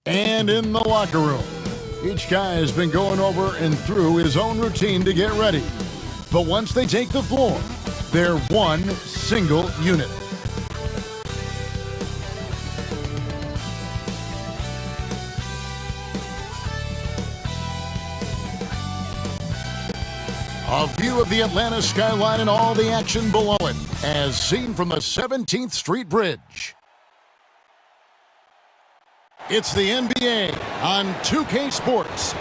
And in the locker room, each guy has been going over and through his own routine to get ready. But once they take the floor, they're one single unit. A view of the Atlanta skyline and all the action below it, as seen from the 17th Street Bridge. It's the NBA on 2K Sports.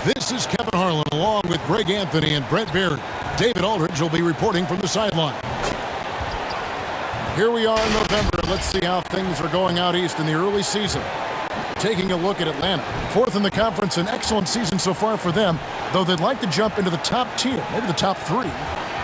This is Kevin Harlan along with Greg Anthony and Brent Barry. David Aldridge will be reporting from the sideline. Here we are in November. Let's see how things are going out east in the early season. Taking a look at Atlanta. Fourth in the conference, an excellent season so far for them, though they'd like to jump into the top tier, maybe the top three.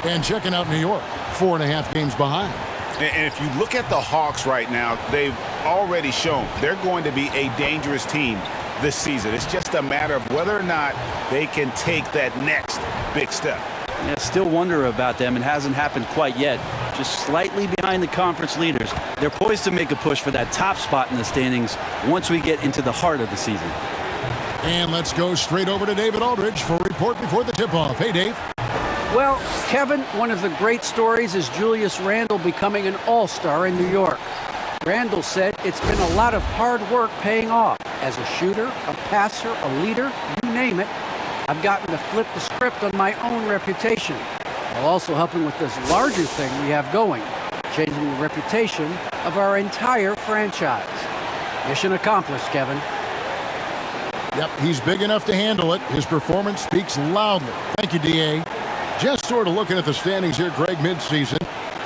And checking out New York, 4.5 games behind. And if you look at the Hawks right now, they've already shown they're going to be a dangerous team this season. It's just a matter of whether or not they can take that next big step. Yeah, still wonder about them. It hasn't happened quite yet. Just slightly behind the conference leaders. They're poised to make a push for that top spot in the standings once we get into the heart of the season. And let's go straight over to David Aldridge for a report before the tip-off. Hey, Dave. Well, Kevin, one of the great stories is Julius Randle becoming an all-star in New York. Randle said it's been a lot of hard work paying off. As a shooter, a passer, a leader, you name it, I've gotten to flip the script on my own reputation, while also helping with this larger thing we have going, changing the reputation of our entire franchise. Mission accomplished, Kevin. Yep, he's big enough to handle it. His performance speaks loudly. Thank you, D.A. Just sort of looking at the standings here, Greg, midseason.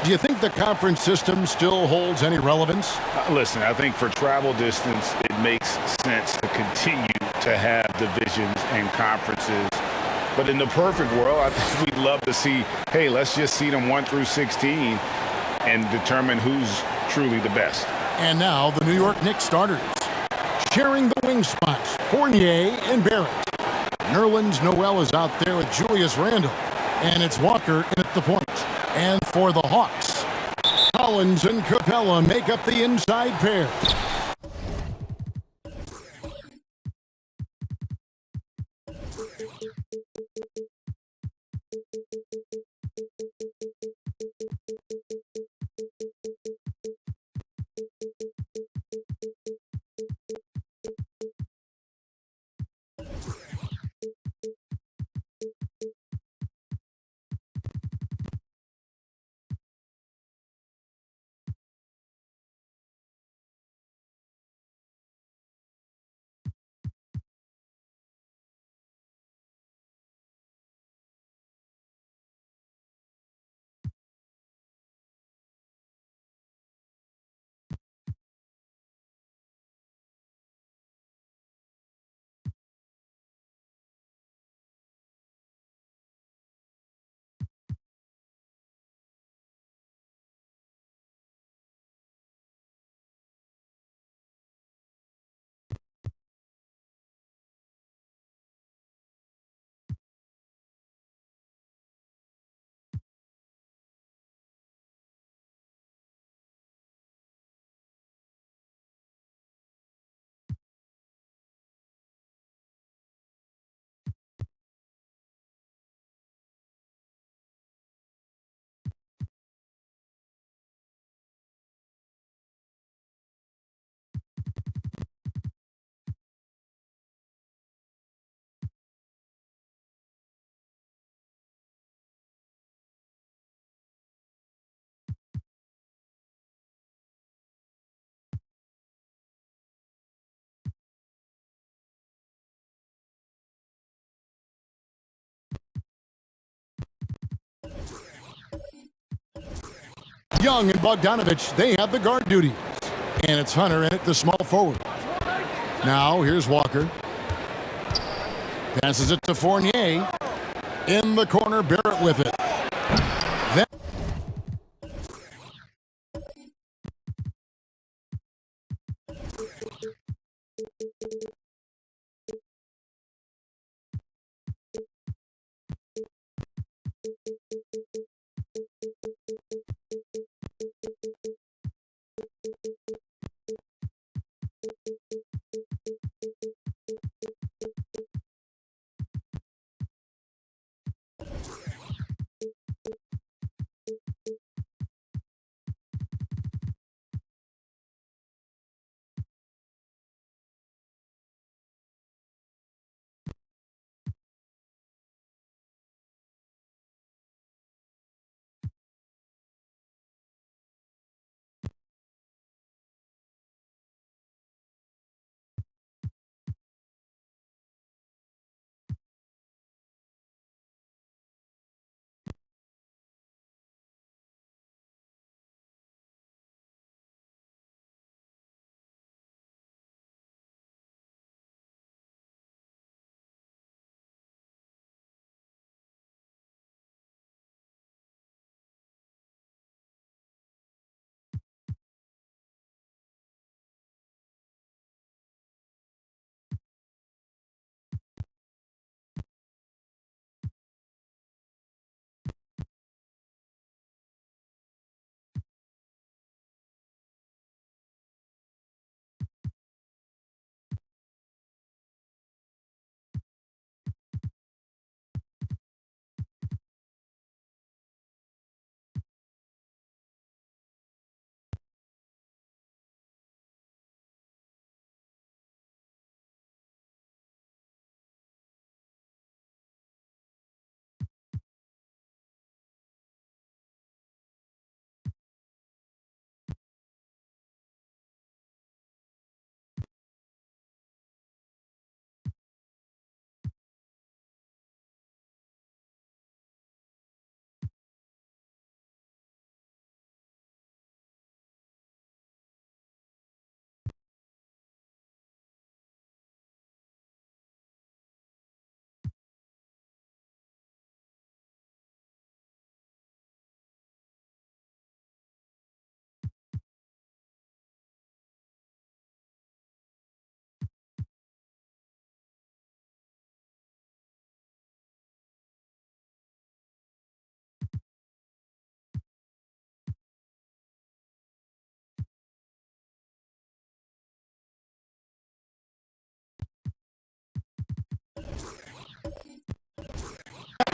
Do you think the conference system still holds any relevance? Listen, I think for travel distance, it makes sense to continue to have divisions and conferences. But in the perfect world, I think we'd love to see, hey, let's just seed them 1 through 16 and determine who's truly the best. And now the New York Knicks starters. Sharing the wing spots, Fournier and Barrett. Nerlens Noel is out there with Julius Randle. And it's Walker in at the point. And for the Hawks, Collins and Capella make up the inside pair. Young and Bogdanovic, they have the guard duties. And it's Hunter in at the small forward. Now, here's Walker. Passes it to Fournier. In the corner, Barrett with it. Then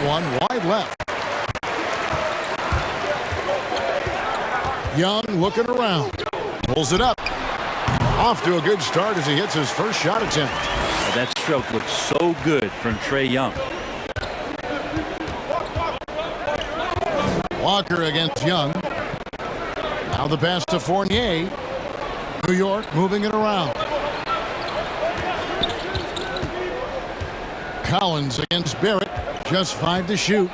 one wide left. Young looking around. Pulls it up. Off to a good start as he hits his first shot attempt. That stroke looks so good from Trae Young. Walker against Young. Now the pass to Fournier. New York moving it around. Collins against Barrett. Just 5 to shoot.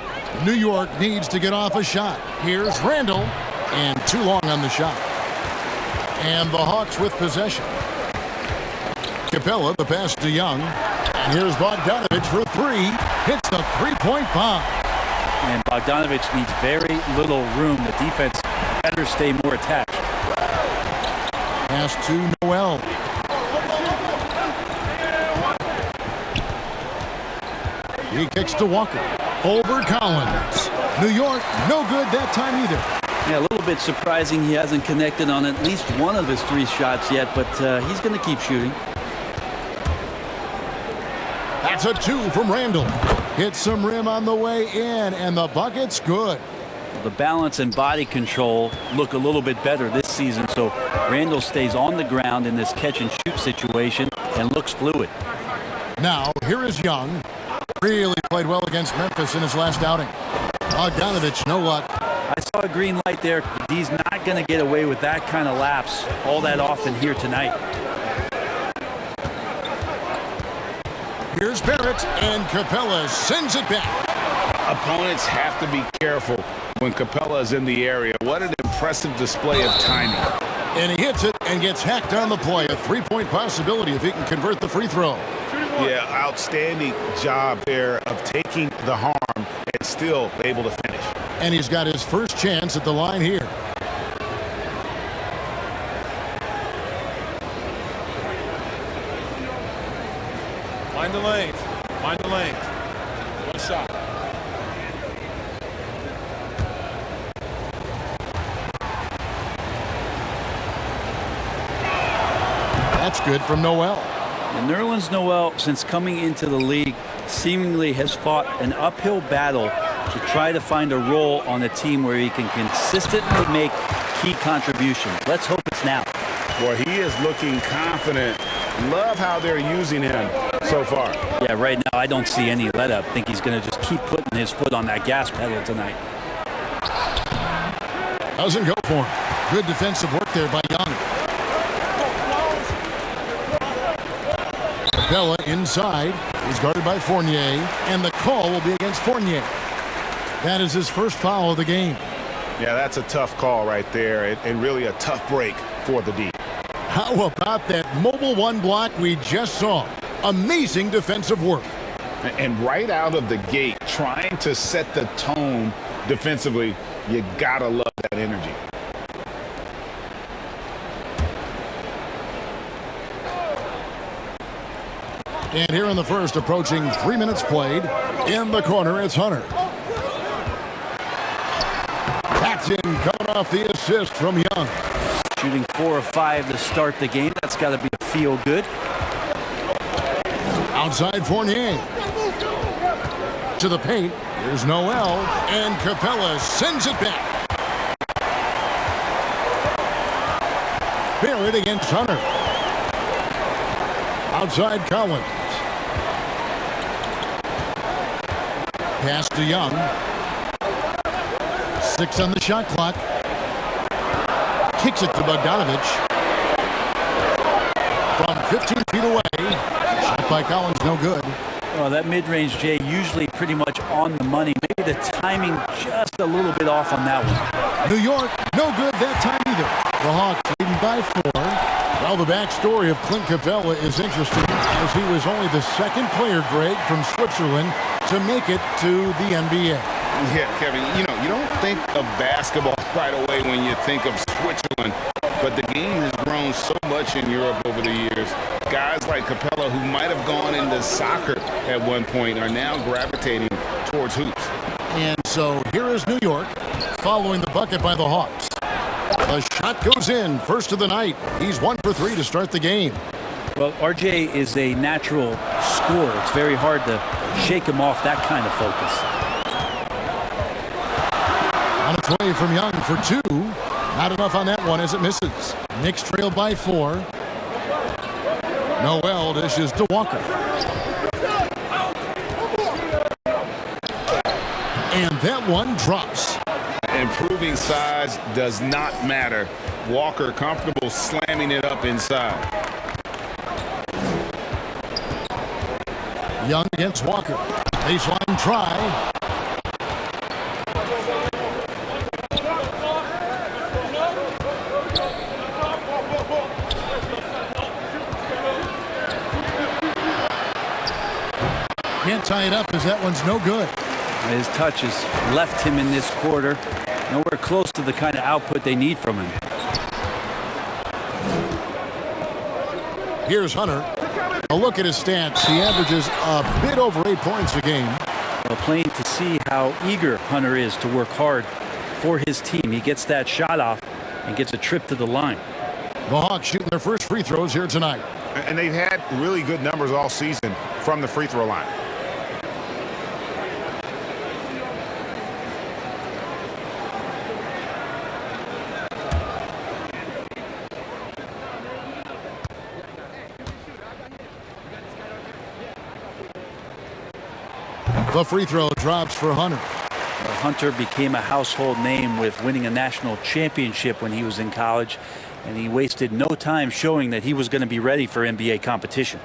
New York needs to get off a shot. Here's Randall. And too long on the shot. And the Hawks with possession. Capella, the pass to Young. And here's Bogdanovic for 3. Hits the three-point bomb. And Bogdanovic needs very little room. The defense better stay more attached. Pass to Noel. He kicks to Walker. Over Collins. New York, no good that time either. Yeah, a little bit surprising he hasn't connected on at least one of his 3 shots yet, but he's going to keep shooting. That's a 2 from Randall. Hits some rim on the way in, and the bucket's good. The balance and body control look a little bit better this season, so Randall stays on the ground in this catch-and-shoot situation and looks fluid. Now, here is Young. Really played well against Memphis in his last outing. Bogdanovic, no luck. I saw a green light there. He's not going to get away with that kind of lapse all that often here tonight. Here's Barrett, and Capella sends it back. Opponents have to be careful when Capella is in the area. What an impressive display of timing. And he hits it and gets hacked on the play. A 3-point possibility if he can convert the free throw. Yeah, outstanding job there of taking the harm and still able to finish. And he's got his first chance at the line here. Mind the lanes. Mind the lanes. One shot. That's good from Noel. And Nerlens Noel, since coming into the league, seemingly has fought an uphill battle to try to find a role on a team where he can consistently make key contributions. Let's hope it's now. Well, he is looking confident. Love how they're using him so far. Yeah, right now I don't see any let up. I think he's going to just keep putting his foot on that gas pedal tonight. Doesn't go for him. Good defensive work there by Young. Capella inside. He's guarded by Fournier, and the call will be against Fournier. That is his first foul of the game. Yeah, that's a tough call right there, and really a tough break for the D. How about that mobile 1 block we just saw? Amazing defensive work. And right out of the gate, trying to set the tone defensively, you gotta love that energy. And here in the first, approaching 3 minutes played. In the corner, it's Hunter. That's in, coming off the assist from Young. Shooting 4 of 5 to start the game. That's got to be a feel good. Outside Fournier. To the paint. Here's Noel. And Capella sends it back. Barrett against Hunter. Outside Collins. Pass to Young. 6 on the shot clock. Kicks it to Bogdanovic. From 15 feet away. Shot by Collins, no good. Well, that mid-range, Jay, usually pretty much on the money. Maybe the timing just a little bit off on that one. New York, no good that time either. The Hawks leading by 4. Well, the backstory of Clint Capella is interesting, as he was only the second player, Greg, from Switzerland to make it to the NBA. Yeah, Kevin, you don't think of basketball right away when you think of Switzerland, but the game has grown so much in Europe over the years. Guys like Capella, who might have gone into soccer at one point, are now gravitating towards hoops. And so here is New York, following the bucket by the Hawks. The shot goes in, first of the night. He's 1 for 3 to start the game. Well, RJ is a natural scorer. It's very hard to shake him off that kind of focus. Three from Young for two. Not enough on that one as it misses. Knicks trail by 4. Noel dishes to Walker. And that one drops. Improving size does not matter. Walker comfortable slamming it up inside. Young against Walker. Baseline try. Can't tie it up as that one's no good. His touch has left him in this quarter. Nowhere close to the kind of output they need from him. Here's Hunter. A look at his stats. He averages a bit over 8 points a game. Well, plain to see how eager Hunter is to work hard for his team. He gets that shot off and gets a trip to the line. The Hawks shooting their first free throws here tonight. And they've had really good numbers all season from the free throw line. The free throw drops for Hunter. Well, Hunter became a household name with winning a national championship when he was in college, and he wasted no time showing that he was going to be ready for NBA competition.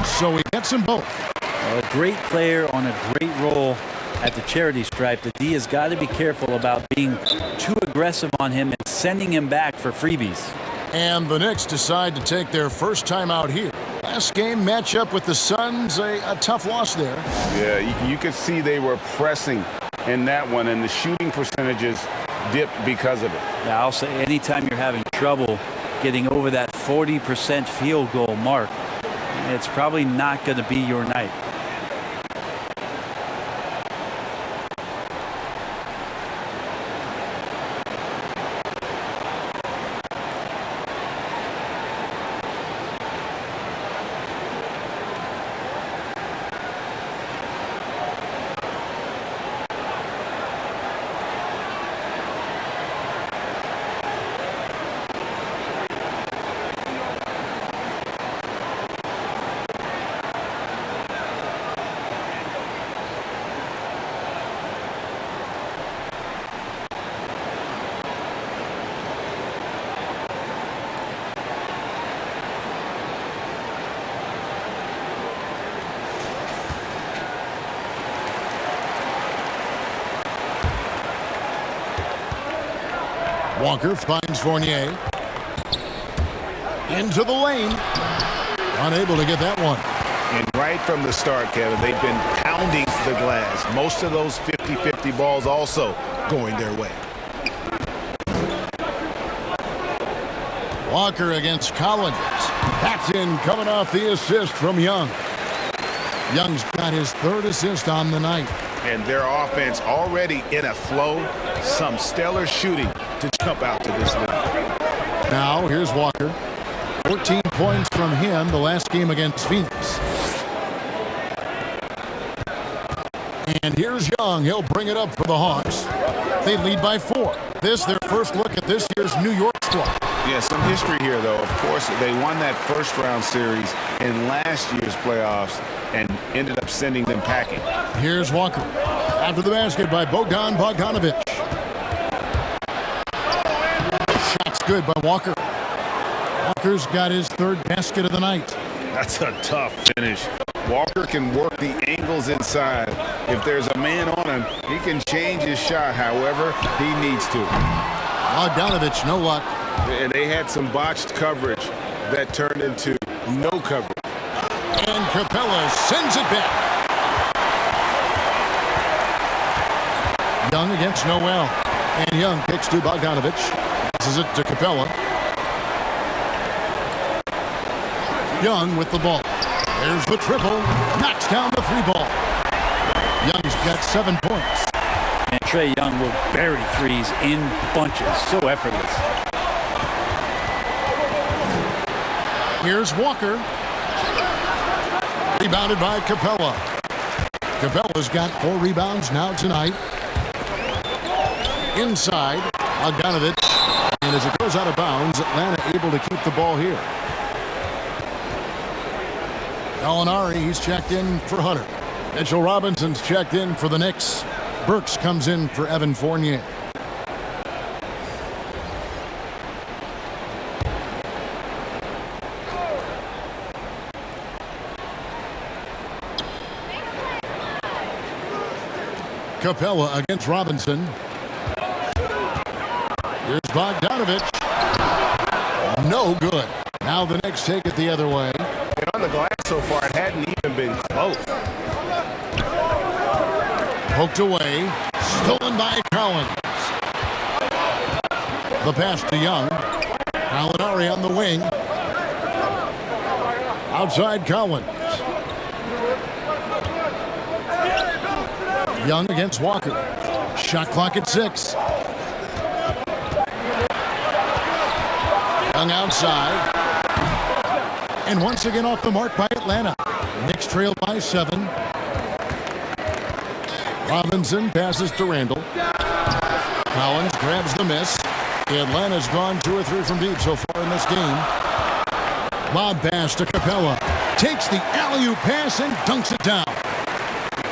So he gets them both. Well, a great player on a great role at the charity stripe. The D has got to be careful about being too aggressive on him and sending him back for freebies. And the Knicks decide to take their first time out here. Last game matchup with the Suns, a tough loss there. Yeah, you could see they were pressing in that one, and the shooting percentages dipped because of it. Now, I'll say anytime you're having trouble getting over that 40% field goal mark, it's probably not going to be your night. Walker finds Fournier. Into the lane. Unable to get that one. And right from the start, Kevin, they've been pounding the glass. Most of those 50-50 balls also going their way. Walker against Collins. That's in, coming off the assist from Young. Young's got his third assist on the night. And their offense already in a flow. Some stellar shooting to jump out to this league. Now, here's Walker. 14 points from him the last game against Phoenix. And here's Young. He'll bring it up for the Hawks. They lead by 4. This, their first look at this year's New York squad. Yeah, some history here, though. Of course, they won that first-round series in last year's playoffs and ended up sending them packing. Here's Walker. After the basket by Bogdanovic. Shot's good by Walker. Walker's got his third basket of the night. That's a tough finish. Walker can work the angles inside. If there's a man on him, he can change his shot however he needs to. Bogdanovic, no luck. And they had some botched coverage that turned into no coverage. And Capella sends it back. Young against Noel. And Young kicks to Bogdanovic. Passes it to Capella. Young with the ball. There's the triple. Knocks down the 3-ball. Young's got 7 points. And Trae Young will bury threes in bunches. So effortless. Here's Walker. Rebounded by Capella. Capella's got 4 rebounds now tonight. Inside, Bogdanovic. And as it goes out of bounds, Atlanta able to keep the ball here. Gallinari, he's checked in for Hunter. Mitchell Robinson's checked in for the Knicks. Burks comes in for Evan Fournier. Capella against Robinson. Here's Bogdanovic. No good. Now the Knicks take it the other way. And on the glass so far, it hadn't even been close. Poked away. Stolen by Collins. The pass to Young. Gallinari on the wing. Outside Collins. Young against Walker. Shot clock at 6. Young outside. And once again off the mark by Atlanta. Knicks trail by 7. Robinson passes to Randall. Collins grabs the miss. Atlanta's gone 2 or 3 from deep so far in this game. Lob pass to Capella. Takes the alley-oop pass and dunks it down.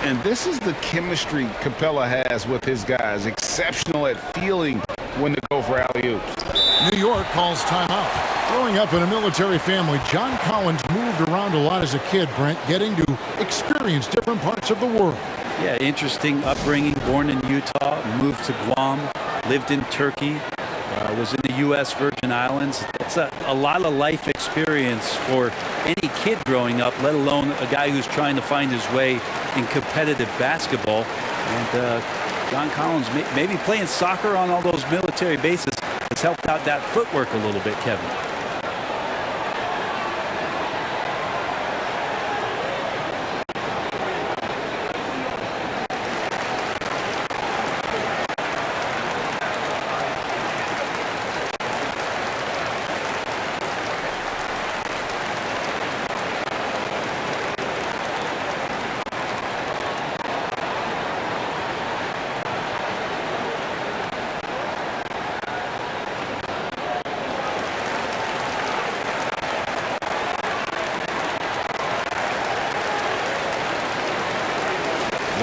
And this is the chemistry Capella has with his guys. Exceptional at feeling when to go for alley-oops. New York calls timeout. Growing up in a military family, John Collins moved around a lot as a kid, Brent, getting to experience different parts of the world. Yeah, interesting upbringing. Born in Utah, moved to Guam, lived in Turkey, was in the U.S. Virgin Islands. It's a lot of life experience for any kid growing up, let alone a guy who's trying to find his way in competitive basketball. And John Collins, maybe playing soccer on all those military bases, has helped out that footwork a little bit, Kevin.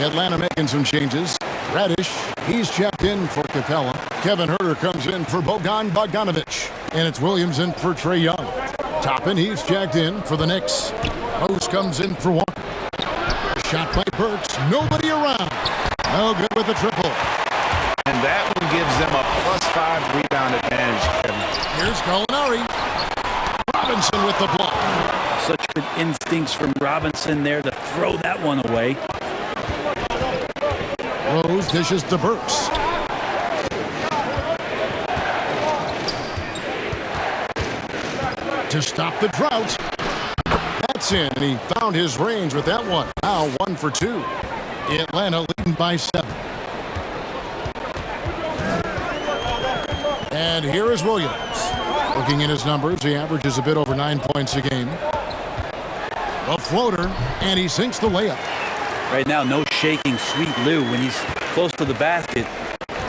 Atlanta making some changes. Radish, he's checked in for Capella. Kevin Huerter comes in for Bogdanovic. And it's Williams in for Trae Young. Toppin, he's checked in for the Knicks. Rose comes in for Walker. Shot by Burks. Nobody around. No good with the triple. And that one gives them a +5 rebound advantage, Kevin. Here's Gallinari. Robinson with the block. Such good instincts from Robinson there to throw that one away. Rose dishes to Burks. To stop the drought. That's in, and he found his range with that one. Now 1 for 2. Atlanta leading by 7. And here is Williams. Looking at his numbers, he averages a bit over 9 points a game. A floater, and he sinks the layup. Right now, no shaking Sweet Lou when he's close to the basket.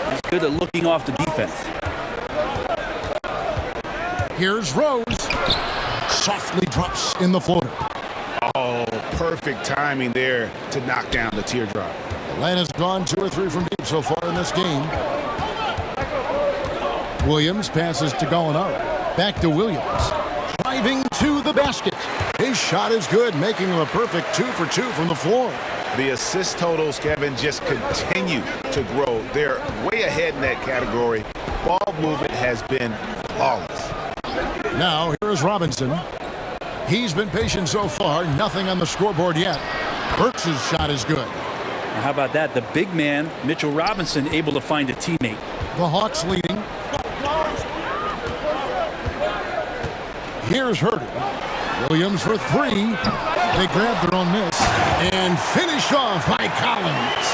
He's good at looking off the defense. Here's Rose. Softly drops in the floater. Oh, perfect timing there to knock down the teardrop. Atlanta's gone 2 or 3 from deep so far in this game. Williams passes to Gallinari. Back to Williams. Driving to the basket. His shot is good, making him a perfect 2 for 2 from the floor. The assist totals, Kevin, just continue to grow. They're way ahead in that category. Ball movement has been flawless. Now, here is Robinson. He's been patient so far. Nothing on the scoreboard yet. Burks' shot is good. Now, how about that? The big man, Mitchell Robinson, able to find a teammate. The Hawks leading. Here's Huerter. Williams for 3. They grab their own miss and finish off by Collins.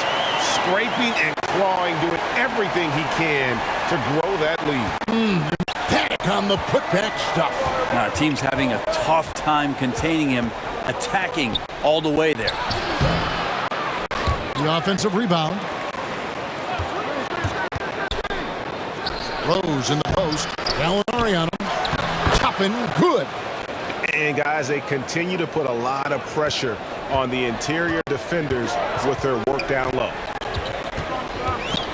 Scraping and clawing, doing everything he can to grow that lead. Emphatic back on the putback stuff. Now, the team's having a tough time containing him, attacking all the way there. The offensive rebound. Rose in the post. Gallinari on him. Chopping good. And guys, they continue to put a lot of pressure on the interior defenders with their work down low.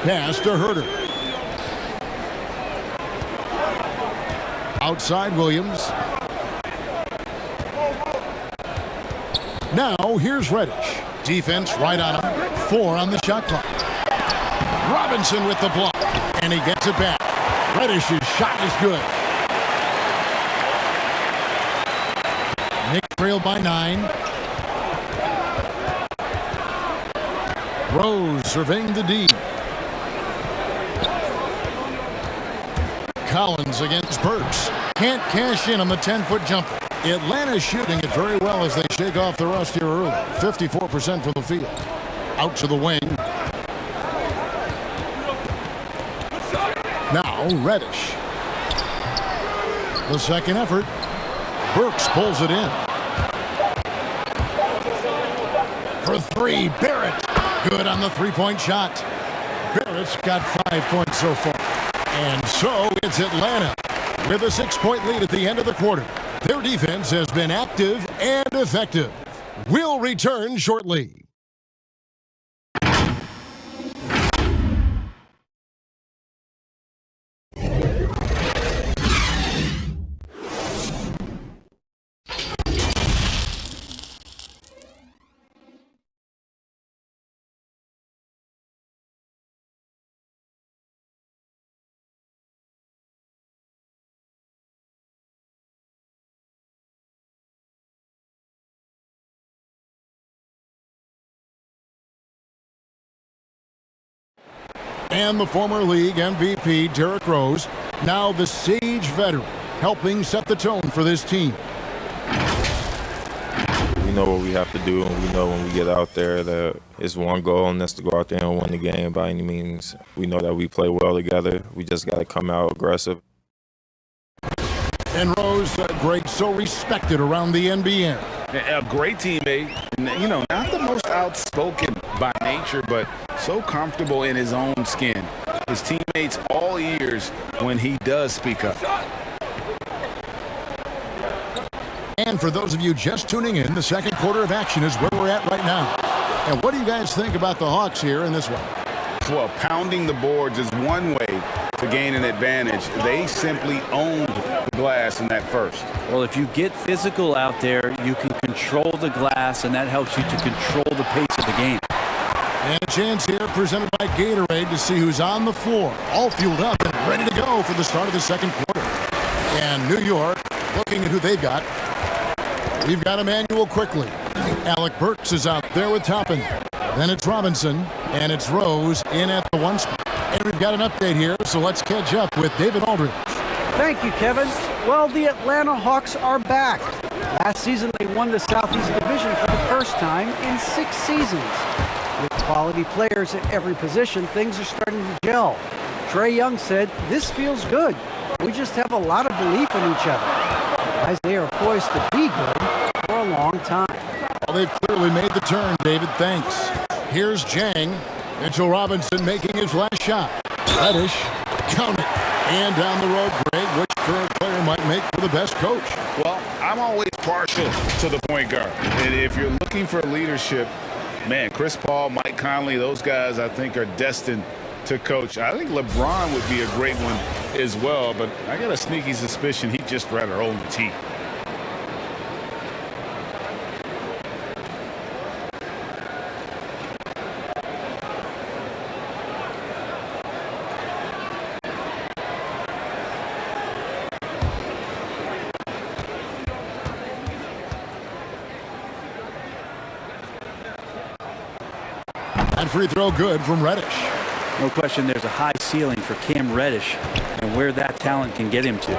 Pass to Herter. Outside Williams. Now here's Reddish. Defense right on him. 4 on the shot clock. Robinson with the block. And he gets it back. Reddish's shot is good. Knicks trail by 9. Rose surveying the D. Collins against Burks. Can't cash in on the 10-foot jumper. Atlanta's shooting it very well as they shake off the rust here early. 54% from the field. Out to the wing. Now Reddish. The second effort. Burks pulls it in. For 3, Barrett. Good on the three-point shot. Barrett's got 5 points so far. And so it's Atlanta with a 6-point lead at the end of the quarter. Their defense has been active and effective. We'll return shortly. And the former league MVP, Derrick Rose, now the Sage veteran, helping set the tone for this team. We know what we have to do, and we know when we get out there that it's one goal, and that's to go out there and win the game by any means. We know that we play well together. We just got to come out aggressive. And Rose, great, so respected around the NBA. A great teammate, and, you know, not the most outspoken by nature, but so comfortable in his own skin. His teammates all ears when he does speak up. And for those of you just tuning in, the second quarter of action is where we're at right now. And what do you guys think about the Hawks here in this one? Well, pounding the boards is one way to gain an advantage. They simply owned the glass in that first. Well, if you get physical out there, you can control the glass, and that helps you to control the pace of the game. And a chance here presented by Gatorade to see who's on the floor, all fueled up and ready to go for the start of the second quarter. And New York, looking at who they've got. We've got Emmanuel quickly. Alec Burks is out there with Toppin. Then it's Robinson, and it's Rose in at the 1 spot. And we've got an update here, so let's catch up with David Aldridge. Thank you, Kevin. Well, the Atlanta Hawks are back. Last season, they won the Southeast Division for the first time in 6 seasons. With quality players at every position, things are starting to gel. Trae Young said, "This feels good. We just have a lot of belief in each other." Guys, they are poised to be good for a long time. Well, they've clearly made the turn, David. Thanks. Here's Jang. Mitchell Robinson making his last shot. Reddish, count it. And down the road, Greg, which current player might make for the best coach? Well, I'm always partial to the point guard. And if you're looking for leadership, man, Chris Paul, Mike Conley, those guys I think are destined to coach. I think LeBron would be a great one as well, but I got a sneaky suspicion he'd just rather own the team. And free throw good from Reddish. No question there's a high ceiling for Cam Reddish and where that talent can get him to.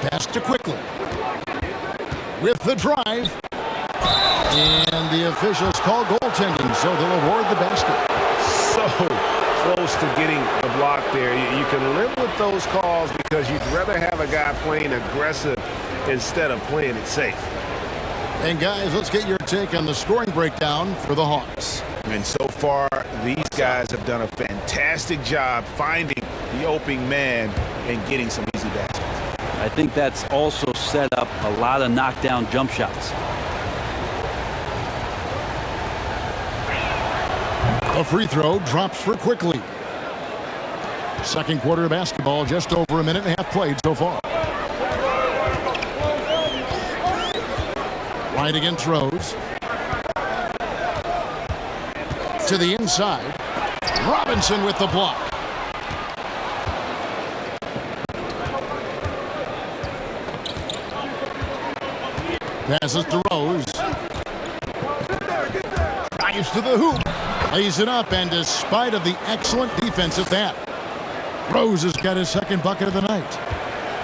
Pass to quickly. With the drive. And the officials call goaltending, so they'll award the basket. So close to getting the block there. You can live with those calls because you'd rather have a guy playing aggressive instead of playing it safe. And guys, let's get your take on the scoring breakdown for the Hawks. And so far, these guys have done a fantastic job finding the opening man and getting some easy baskets. I think that's also set up a lot of knockdown jump shots. A free throw drops for Quickly. Second quarter of basketball, just over a minute and a half played so far. Right against Rose. To the inside. Robinson with the block. Passes to Rose. Drives to the hoop. Lays it up, and despite of the excellent defense at that, Rose has got his second bucket of the night.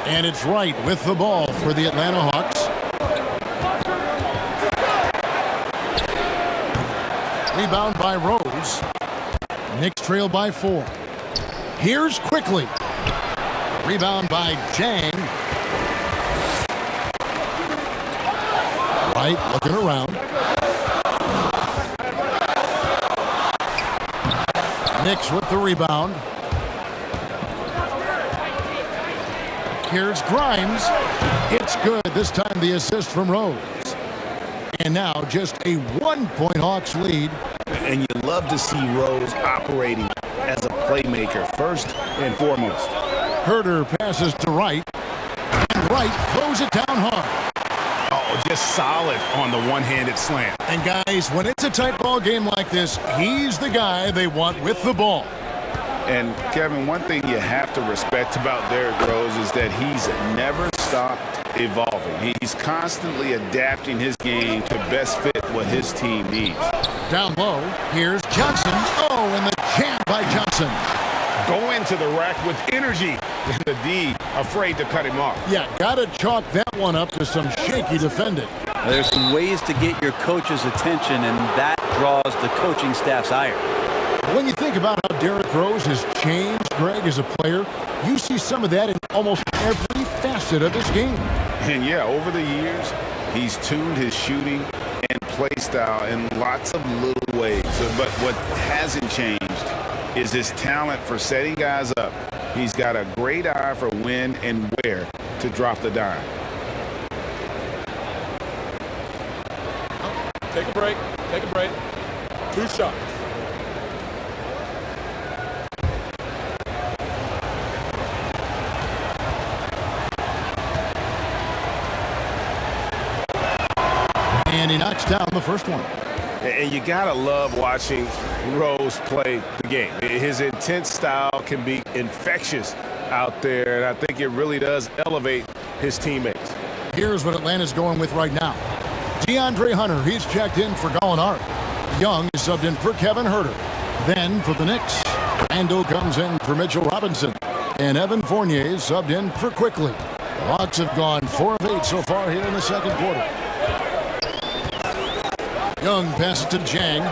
And it's right with the ball for the Atlanta Hawks. Rebound by Rose. Knicks trail by 4. Here's Quickly. Rebound by Jang. Right, looking around. Knicks with the rebound. Here's Grimes. It's good. This time the assist from Rose. And now just a 1-point Hawks lead. And you love to see Rose operating as a playmaker first and foremost. Herter passes to Wright. And Wright throws it down hard. Oh, just solid on the one-handed slam. And guys, when it's a tight ball game like this, he's the guy they want with the ball. And Kevin, one thing you have to respect about Derrick Rose is that he's never stopped evolving. He's constantly adapting his game to best fit what his team needs. Down low, here's Johnson. Oh, and the jam by Johnson. Go into the rack with energy. And the D afraid to cut him off. Yeah, gotta chalk that one up to some shaky defending. There's some ways to get your coach's attention, and that draws the coaching staff's ire. When you think about how Derrick Rose has changed, Greg, as a player, you see some of that in almost every facet of his game. And yeah, over the years, he's tuned his shooting and play style in lots of little ways. But what hasn't changed is his talent for setting guys up. He's got a great eye for when and where to drop the dime. Take a break. Take a break. 2 shots. And he knocks down the first one. And you gotta love watching Rose play the game. His intense style can be infectious out there, and I think it really does elevate his teammates. Here's what Atlanta's going with right now. DeAndre Hunter, he's checked in for Gallinari. Young is subbed in for Kevin Herter. Then for the Knicks, Randall comes in for Mitchell Robinson. And Evan Fournier is subbed in for Quickly. The Hawks have gone 4 of 8 so far here in the second quarter. Young passes to Jang.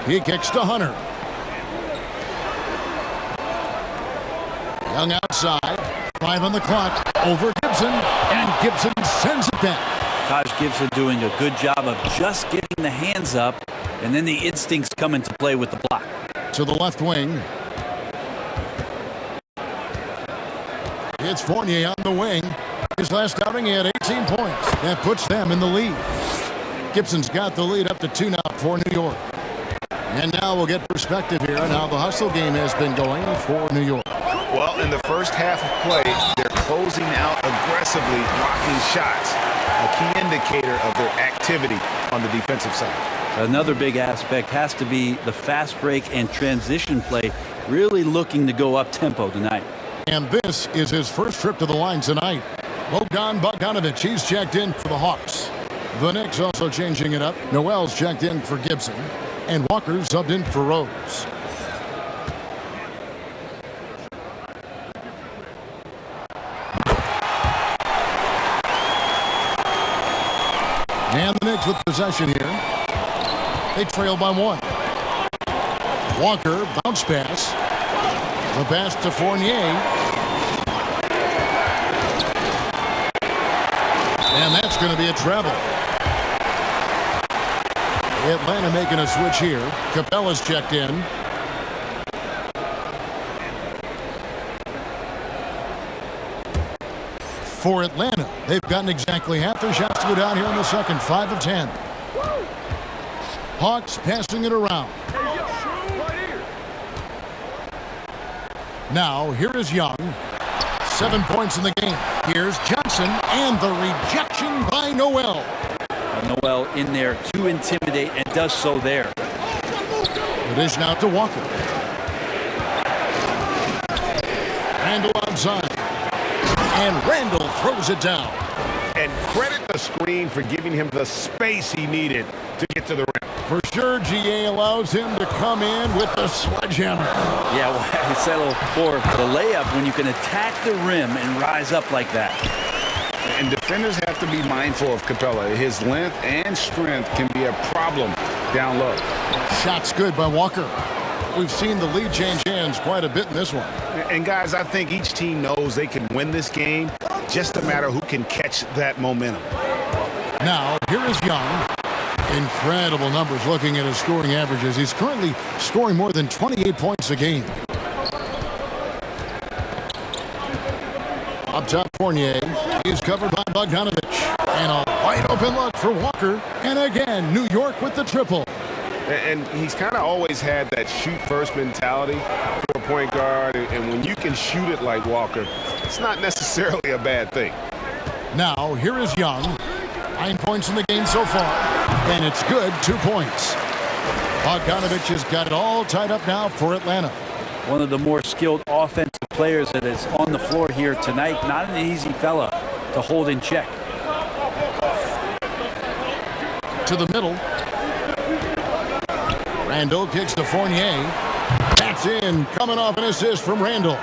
He kicks to Hunter. Young outside. 5 on the clock. Over Gibson. And Gibson sends it back. Taj Gibson doing a good job of just getting the hands up, and then the instincts come into play with the block. To the left wing. It's Fournier on the wing. His last outing, he had 18 points. That puts them in the lead. Gibson's got the lead up to 2 now for New York. And now we'll get perspective here on how the hustle game has been going for New York. Well, in the first half of play, they're closing out aggressively, blocking shots, a key indicator of their activity on the defensive side. Another big aspect has to be the fast break and transition play, really looking to go up tempo tonight. And this is his first trip to the line tonight. Bogdanovic, he's checked in for the Hawks. The Knicks also changing it up. Noel's checked in for Gibson. And Walker's subbed in for Rose. And the Knicks with possession here. They trail by 1. Walker, bounce pass. The pass to Fournier. And that's going to be a travel. Atlanta making a switch here. Capella's checked in. For Atlanta, they've gotten exactly half their shots to go down here in the second, 5 of 10. Hawks passing it around. Now, here is Young. 7 points in the game. Here's Johnson, and the rejection by Noel. Noel in there to intimidate, and does so there. It is now to Walker. Randall outside. And Randall throws it down. And credit the screen for giving him the space he needed to get to the rim. For sure, GA allows him to come in with the sledgehammer. Yeah, well, I settle for the layup when you can attack the rim and rise up like that. And defenders have to be mindful of Capella. His length and strength can be a problem down low. Shot's good by Walker. We've seen the lead change hands quite a bit in this one. And guys, I think each team knows they can win this game. Just a matter who can catch that momentum. Now, here is Young. Incredible numbers looking at his scoring averages. He's currently scoring more than 28 points a game. Up top, Fournier. He's covered by Bogdanovic. And a wide open look for Walker. And again, New York with the triple. And he's kind of always had that shoot-first mentality for a point guard. And when you can shoot it like Walker, it's not necessarily a bad thing. Now, here is Young. 9 points in the game so far. And it's good, 2 points. Bogdanovic has got it all tied up now for Atlanta. One of the more skilled offensive players that is on the floor here tonight. Not an easy fella to hold in check. To the middle. Randall kicks to Fournier. That's in. Coming off an assist from Randall.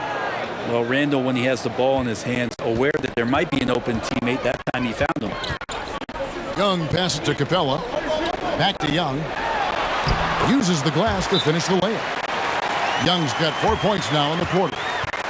Well, Randall, when he has the ball in his hands, aware that there might be an open teammate, that time he found him. Young passes to Capella. Back to Young. Uses the glass to finish the layup. Young's got 4 points now in the quarter.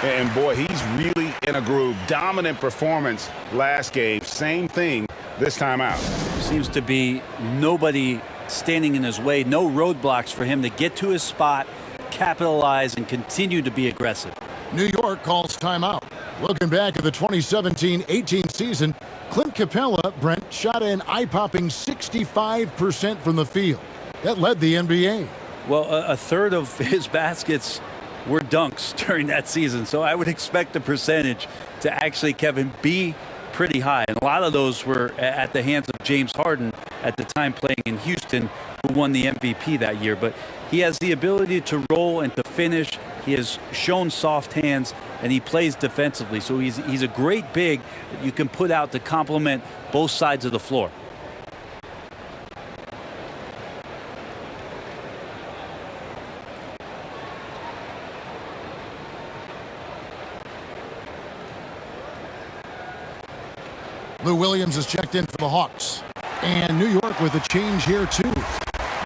And boy, he's really in a groove. Dominant performance last game. Same thing this time out. Seems to be nobody standing in his way. No roadblocks for him to get to his spot, capitalize, and continue to be aggressive. New York calls timeout. Looking back at the 2017-18 season, Clint Capella, Brent, shot an eye-popping 65% from the field. That led the NBA. Well, a third of his baskets were dunks during that season, so I would expect the percentage to actually, Kevin, be pretty high. And a lot of those were at the hands of James Harden at the time playing in Houston, who won the MVP that year. But he has the ability to roll and to finish. He has shown soft hands, and he plays defensively. So he's a great big that you can put out to complement both sides of the floor. Lou Williams is checked in for the Hawks. And New York with a change here, too.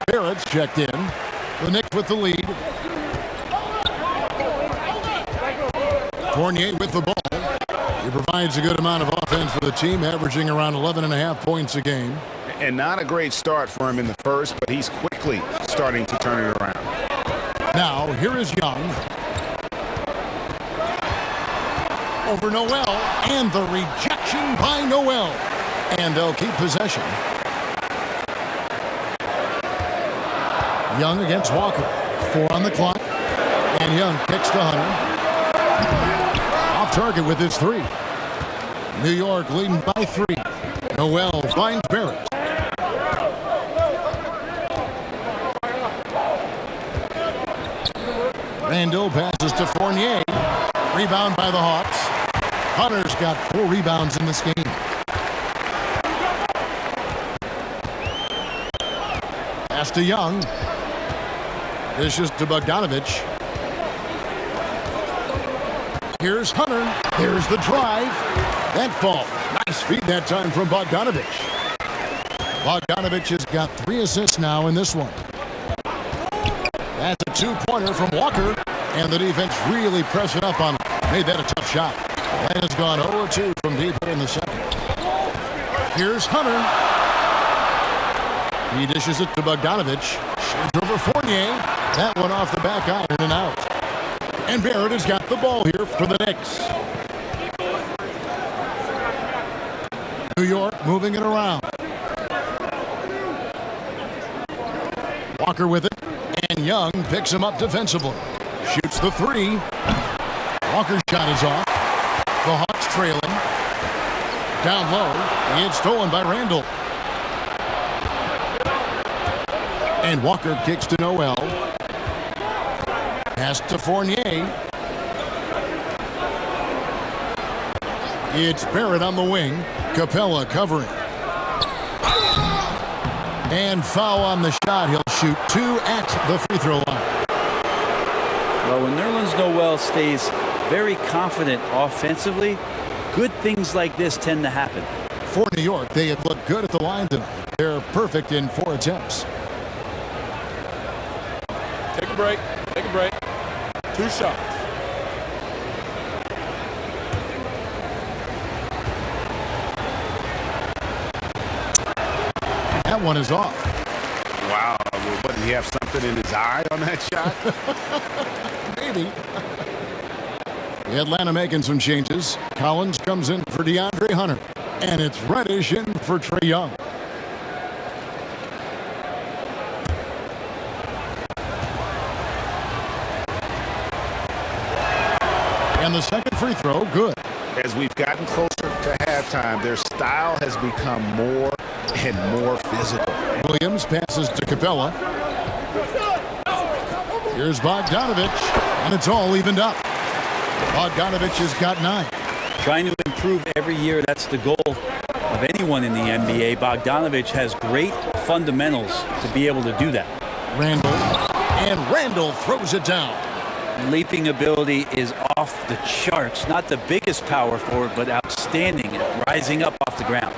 Barrett's checked in. The Knicks with the lead. Fournier with the ball. He provides a good amount of offense for the team, averaging around 11.5 points a game. And not a great start for him in the first, but he's quickly starting to turn it around. Now, here is Young. Over Noel, and the rejection by Noel. And they'll keep possession. Young against Walker. 4 on the clock. And Young kicks to Hunter. Off target with his 3. New York leading by 3. Noel finds Barrett. Randall passes to Fournier. Rebound by the Hawks. Hunter's got 4 rebounds in this game. Pass to Young. Dishes to Bogdanovic. Here's Hunter. Here's the drive. That fall. Nice feed that time from Bogdanovic. Bogdanovic has got 3 assists now in this one. That's a two-pointer from Walker, and the defense really pressing up on him. Made that a tough shot. And has gone 0-2 from deep in the second. Here's Hunter. He dishes it to Bogdanovic. Shoots over Fournier. That one off the back iron and out. And Barrett has got the ball here for the Knicks. New York moving it around. Walker with it. And Young picks him up defensively. Shoots the three. Walker's shot is off. The Hawks trailing. Down low. It's stolen by Randall. And Walker kicks to Noel. Pass to Fournier. It's Barrett on the wing. Capella covering. And foul on the shot. He'll shoot 2 at the free throw line. Well, when Nerlens Noel stays very confident offensively, good things like this tend to happen. For New York, they have looked good at the line tonight. They're perfect in 4 attempts. Take a break. Take a break. 2 shots. That one is off. Wow. What, did he have something in his eye on that shot? Maybe. The Atlanta making some changes. Collins comes in for DeAndre Hunter. And it's Reddish in for Trae Young. And the second free throw, good. As we've gotten closer to halftime, their style has become more and more physical. Williams passes to Capella. Here's Bogdanovic, and it's all evened up. Bogdanovic has got 9. Trying to improve every year, that's the goal of anyone in the NBA. Bogdanovic has great fundamentals to be able to do that. Randall throws it down. Leaping ability is off the charts. Not the biggest power forward, but outstanding at rising up off the ground.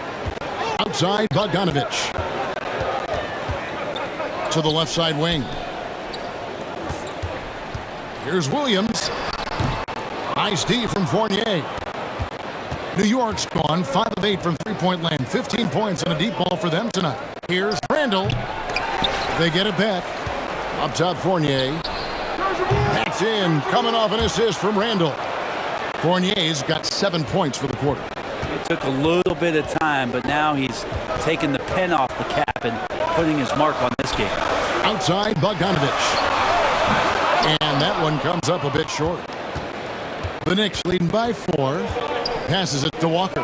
Outside Bogdanovic. To the left side wing. Here's Williams. Nice D from Fournier. New York's gone 5 of 8 from three-point land. 15 points and a deep ball for them tonight. Here's Randall. They get it back. Up top, Fournier. That's in. Coming off an assist from Randall. Fournier's got 7 points for the quarter. It took a little bit of time, but now he's taking the pen off the cap and putting his mark on this game. Outside Bogdanovic. And that one comes up a bit short. The Knicks leading by 4. Passes it to Walker.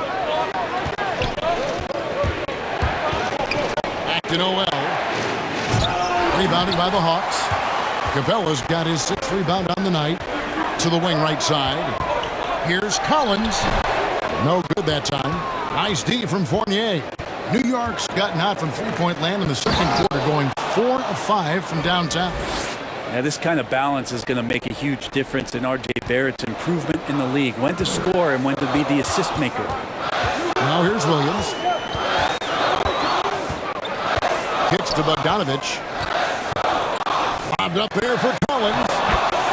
Back to Noel. Rebounded by the Hawks. Capella's got his 6th rebound on the night. To the wing right side. Here's Collins. No good that time. Nice D from Fournier. New York's gotten out from three-point land in the second quarter, going 4 of 5 from downtown. Now, this kind of balance is going to make a huge difference in R.J. Barrett's improvement in the league. When to score and when to be the assist maker. Now here's Williams. Kicks to Bogdanovic. Lobbed up there for Collins.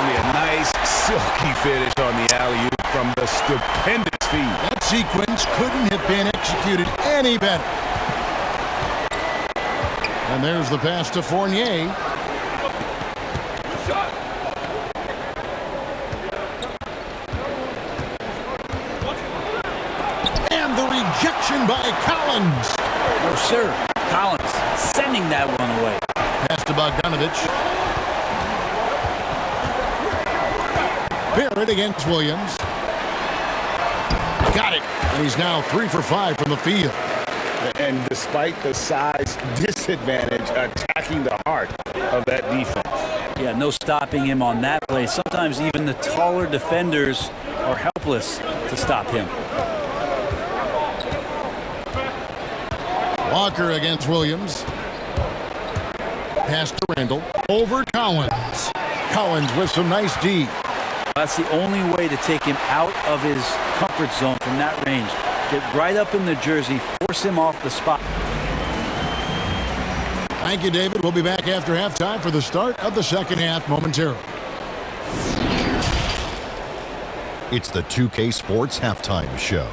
A nice silky finish on the alley-oop from the stupendous feed. That sequence couldn't have been executed any better. And there's the pass to Fournier. And the rejection by Collins. Oh, sir. Collins sending that one away. Pass to Bogdanovic. Barrett against Williams. Got it. And he's now 3 for 5 from the field. And despite the size disadvantage, attacking the heart of that defense. Yeah, no stopping him on that play. Sometimes even the taller defenders are helpless to stop him. Walker against Williams. Pass to Randall. Over Collins. Collins with some nice D. That's the only way to take him out of his comfort zone from that range. Get right up in the jersey, force him off the spot. Thank you, David. We'll be back after halftime for the start of the second half momentarily. It's the 2K Sports Halftime Show.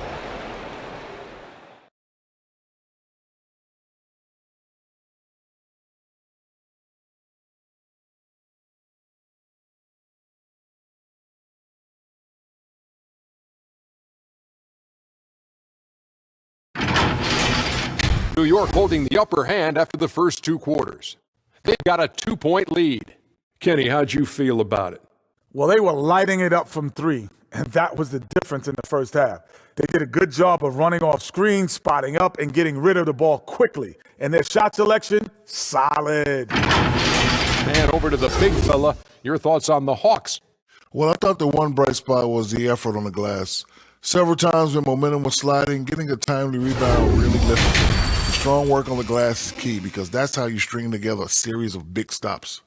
New York holding the upper hand after the first two quarters. They've got a 2-point lead. Kenny, how'd you feel about it? Well, they were lighting it up from three, and that was the difference in the first half. They did a good job of running off screens, spotting up, and getting rid of the ball quickly. And their shot selection, solid. And over to the big fella, your thoughts on the Hawks? Well, I thought the one bright spot was the effort on the glass. Several times when momentum was sliding, getting a timely rebound really lifted them. Strong work on the glass is key because that's how you string together a series of big stops.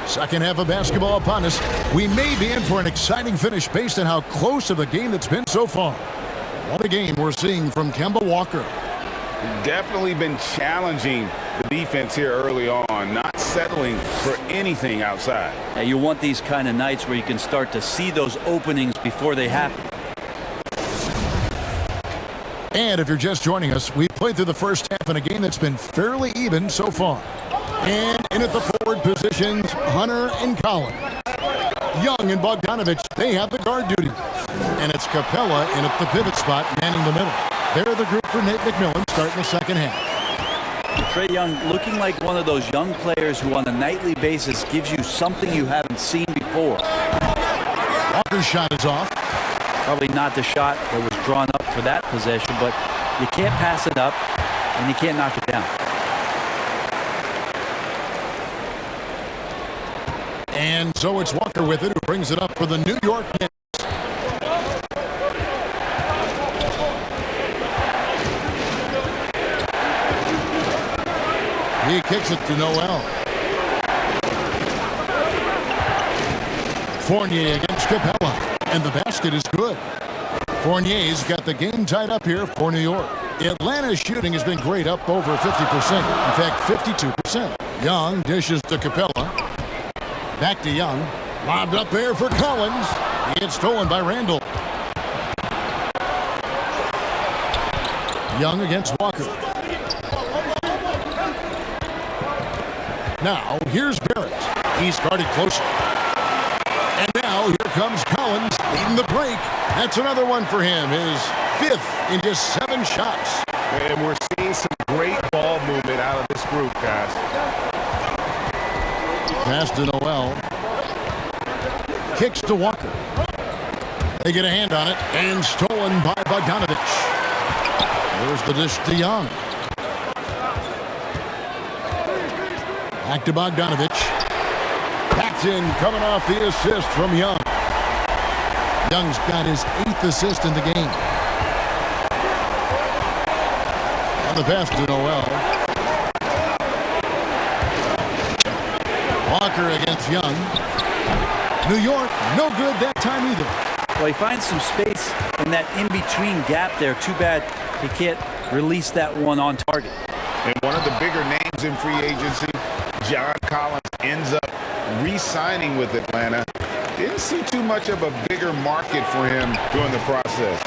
Second half of basketball upon us. We may be in for an exciting finish based on how close of a game that's been so far. What a game we're seeing from Kemba Walker. Definitely been challenging the defense here early on, not settling for anything outside. Now, you want these kind of nights where you can start to see those openings before they happen. And if you're just joining us, we've played through the first half in a game that's been fairly even so far. And in at the forward positions, Hunter and Collins. Young and Bogdanovic, they have the guard duties. And it's Capella in at the pivot spot, manning the middle. They're the group for Nate McMillan starting the second half. Trae Young looking like one of those young players who on a nightly basis gives you something you haven't seen before. Walker's shot is off. Probably not the shot that was drawn up for that possession, but you can't pass it up and you can't knock it down. And so it's Walker with it who brings it up for the New York Knicks. He kicks it to Noel. Fournier against Capella, and the basket is good. Fournier's got the game tied up here for New York. Atlanta's shooting has been great, up over 50%. In fact, 52%. Young dishes to Capella. Back to Young. Lobbed up there for Collins. He gets stolen by Randall. Young against Walker. Now, here's Barrett. He's guarded closely. And now, here comes Collins leading the break. That's another one for him. His fifth in just 7 shots. And we're seeing some great ball movement out of this group, guys. Pass to Noel. Kicks to Walker. They get a hand on it, and stolen by Bogdanovic. There's the dish to Young. Back to Bogdanovic. Backed in, coming off the assist from Young. Young's got his 8th assist in the game. And the pass to Noel. Walker against Young. New York, no good that time either. Well, he finds some space in that in-between gap there. Too bad he can't release that one on target. And one of the bigger names in free agency, John Collins, ends up re-signing with Atlanta. Didn't see too much of a bigger market for him during the process.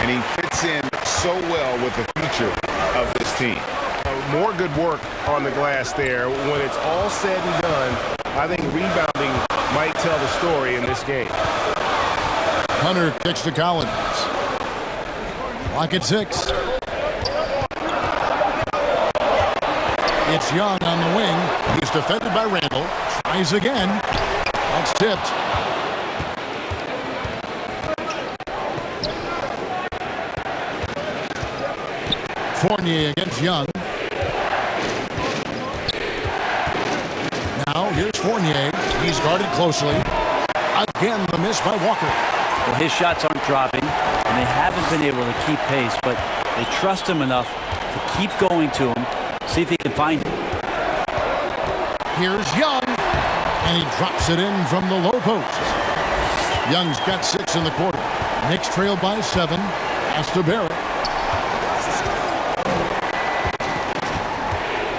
And he fits in so well with the future of this team. More good work on the glass there. When it's all said and done, I think rebounding might tell the story in this game. Hunter kicks to Collins. Clock at 6. It's Young on the wing. He's defended by Randall. Tries again. That's tipped. Fournier against Young. Now here's Fournier. He's guarded closely. Again, the miss by Walker. Well, his shots aren't dropping, and they haven't been able to keep pace, but they trust him enough to keep going to him, see if he can find him. Here's Young. And he drops it in from the low post. Young's got 6 in the quarter. Knicks trail by 7. Pass to Barrett.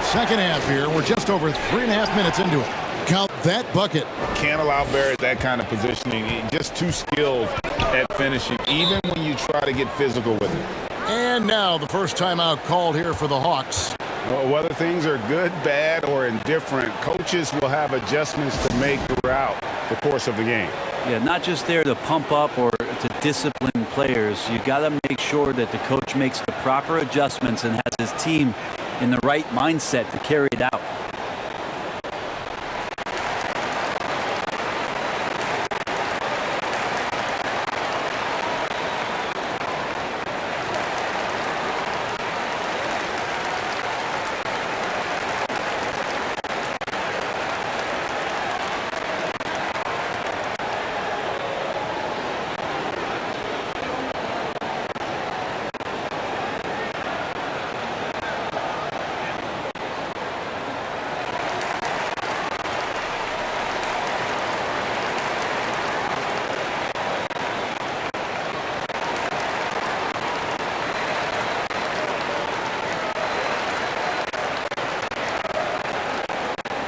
Second half here. We're just over 3.5 minutes into it. Count that bucket. Can't allow Barrett that kind of positioning. He's just too skilled at finishing, even when you try to get physical with him. And now the first timeout called here for the Hawks. Well, whether things are good, bad, or indifferent, coaches will have adjustments to make throughout the course of the game. Yeah, not just there to pump up or to discipline players. You got to make sure that the coach makes the proper adjustments and has his team in the right mindset to carry it out.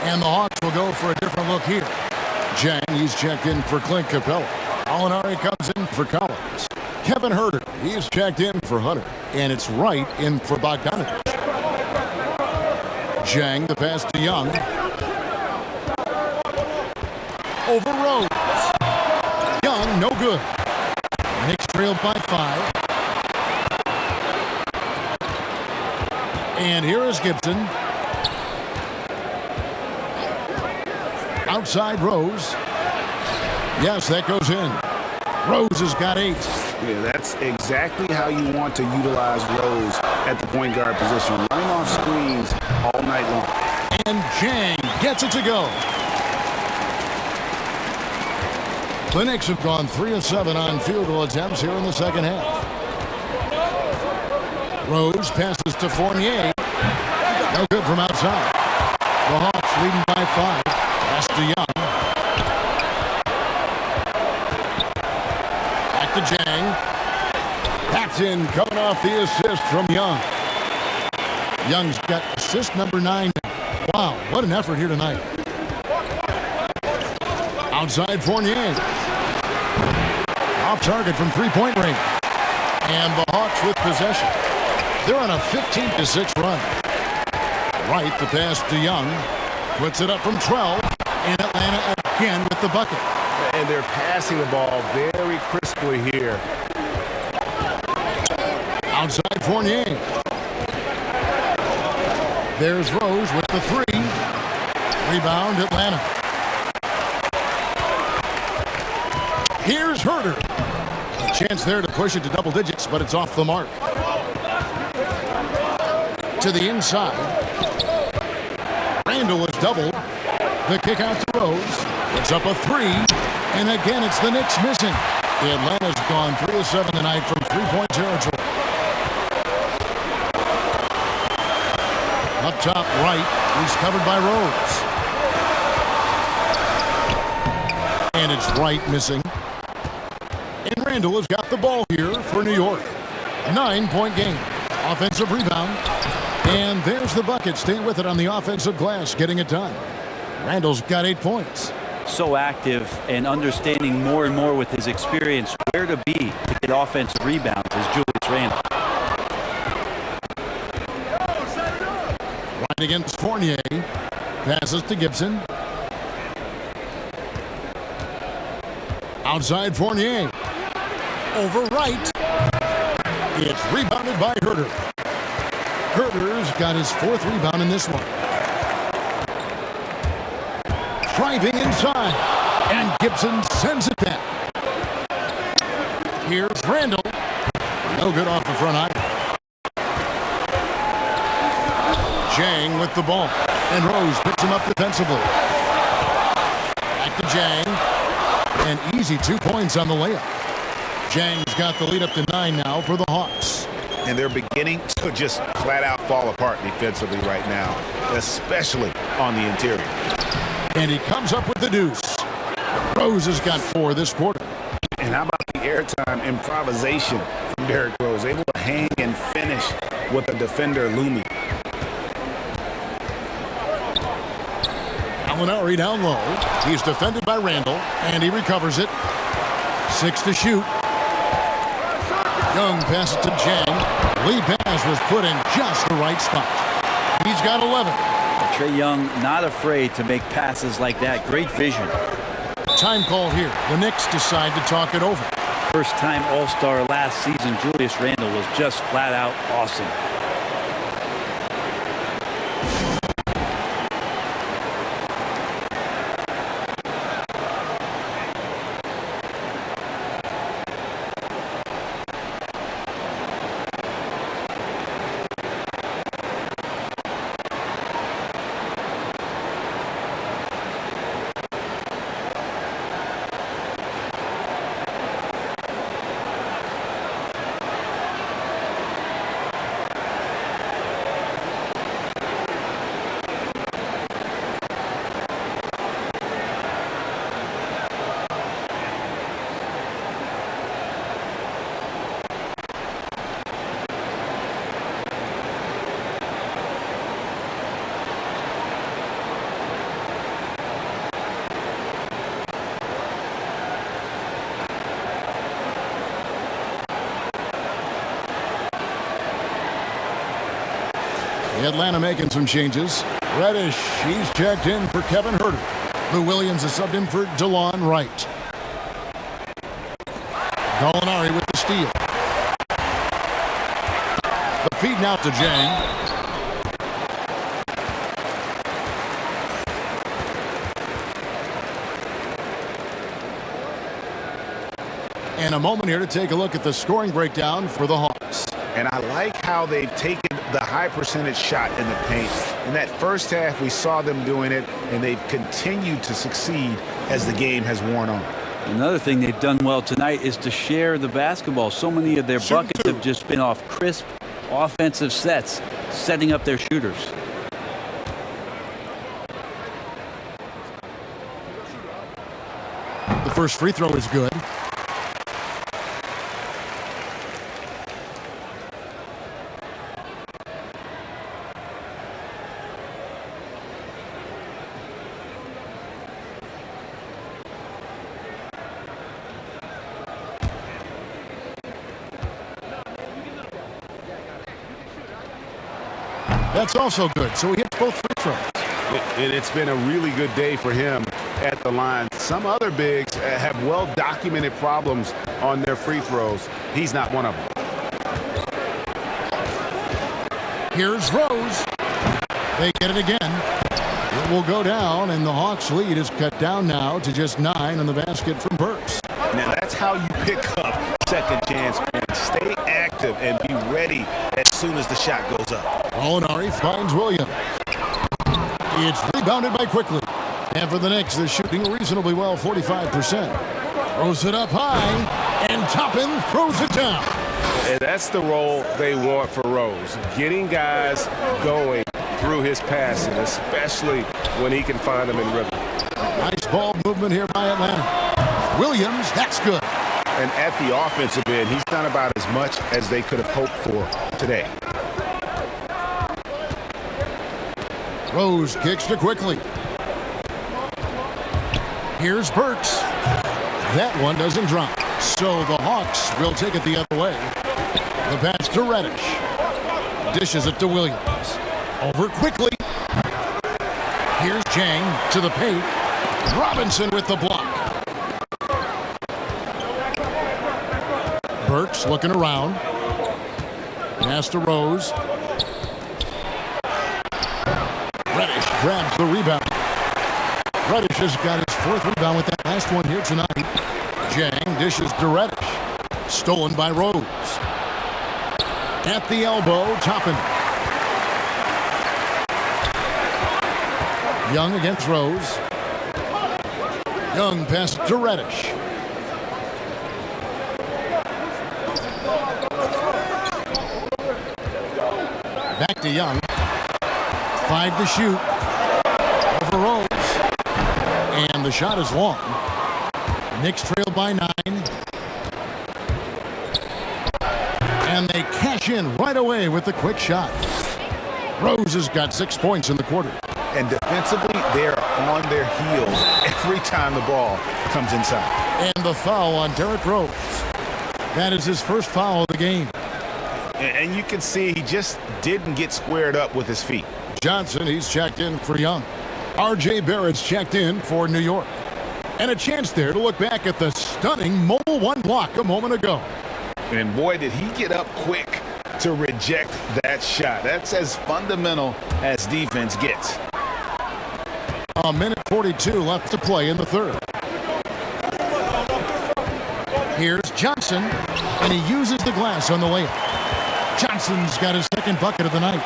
And the Hawks will go for a different look here. Jang, he's checked in for Clint Capella. Alinari comes in for Collins. Kevin Huerter, he's checked in for Hunter. And it's Wright in for Bogdanovic. Jang, the pass to Young. Over Rose. Young, no good. Knicks trailed by 5. And here is Gibson. Outside Rose. Yes, that goes in. Rose has got 8. Yeah, that's exactly how you want to utilize Rose at the point guard position. Running off screens all night long. And Jang gets it to go. The Knicks have gone 3 of 7 on field goal attempts here in the second half. Rose passes to Fournier. No good from outside. The Hawks leading by 5. Pass to Young. Back to Jang. Paxton coming off the assist from Young. Young's got assist number 9. Wow, what an effort here tonight. Outside Fournier. Off target from three-point range. And the Hawks with possession. They're on a 15-6 run. Wright, the pass to Young. Puts it up from 12. And Atlanta again with the bucket. And they're passing the ball very crisply here. Outside Fournier. There's Rose with the 3. Rebound Atlanta. Here's Huerter. A chance there to push it to double digits, but it's off the mark. To the inside. Randall is doubled. The kick out to Rose. It's up a 3. And again, it's the Knicks missing. The Atlanta's gone 3 of 7 tonight from three-point territory. Up top right, he's covered by Rose. And it's Wright missing. And Randall has got the ball here for New York. 9-point game. Offensive rebound. And there's the bucket. Staying with it on the offensive glass, getting it done. Randall's got 8 points. So active and understanding more and more with his experience where to be to get offensive rebounds is Julius Randle. Right against Fournier. Passes to Gibson. Outside Fournier. Over Wright. It's rebounded by Huerter. Huerter's got his 4th rebound in this one. Driving inside. And Gibson sends it down. Here's Randall. No good off the front eye. Jang with the ball. And Rose picks him up defensively. Back to Jang. And easy 2 points on the layup. Jang's got the lead up to 9 now for the Hawks. And they're beginning to just flat out fall apart defensively right now, especially on the interior. And he comes up with the deuce. Rose has got 4 this quarter. And how about the airtime improvisation from Derrick Rose, able to hang and finish with a defender looming. Gallinari down low. He's defended by Randall, and he recovers it. 6 to shoot. Young passes to Jang. Lead pass was put in just the right spot. He's got 11. Trae Young not afraid to make passes like that. Great vision. Time called here. The Knicks decide to talk it over. First-time All-Star last season, Julius Randle was just flat out awesome. Atlanta making some changes. Reddish, he's checked in for Kevin Huerter. Lou Williams has subbed in for DeLon Wright. Gallinari with the steal. The feed now to Jang. And a moment here to take a look at the scoring breakdown for the Hawks. And I like how they've taken the high percentage shot in the paint. In that first half, we saw them doing it, and they've continued to succeed as the game has worn on. Another thing they've done well tonight is to share the basketball. So many of their buckets have just been off crisp offensive sets, setting up their shooters. The first free throw is good. That's also good. So he hits both free throws. It's been a really good day for him at the line. Some other bigs have well-documented problems on their free throws. He's not one of them. Here's Rose. They get it again. It will go down, and the Hawks' lead is cut down now to just 9 on the basket from Burks. Now that's how you pick up second chance points. Stay active and be ready as soon as the shot goes up. Gallinari finds Williams. It's rebounded by Quickly. And for the Knicks, they're shooting reasonably well, 45%. Throws it up high, and Toppin throws it down. And that's the role they want for Rose, getting guys going through his passing, especially when he can find them in rhythm. Nice ball movement here by Atlanta. Williams, that's good. And at the offensive end, he's done about as much as they could have hoped for today. Rose kicks to Quickly. Here's Burks. That one doesn't drop. So the Hawks will take it the other way. The pass to Reddish. Dishes it to Williams. Over Quickly. Here's Jang to the paint. Robinson with the block. Burks looking around. Pass to Rose. Reddish grabs the rebound. Reddish has got his 4th rebound with that last one here tonight. Jang dishes to Reddish. Stolen by Rose. At the elbow, Toppin. Young against Rose. Young pass to Reddish. Back to Young. 5 to shoot. Over Rose. And the shot is long. Knicks trail by 9. And they cash in right away with the quick shot. Rose has got 6 points in the quarter. And defensively, they're on their heels every time the ball comes inside. And the foul on Derrick Rose. That is his first foul of the game. And you can see he just didn't get squared up with his feet. Johnson, he's checked in for Young. R.J. Barrett's checked in for New York. And a chance there to look back at the stunning Mole 1 block a moment ago. And boy, did he get up quick to reject that shot. That's as fundamental as defense gets. A minute 42 left to play in the third. Here's Johnson, and he uses the glass on the layup. Johnson's got his second bucket of the night.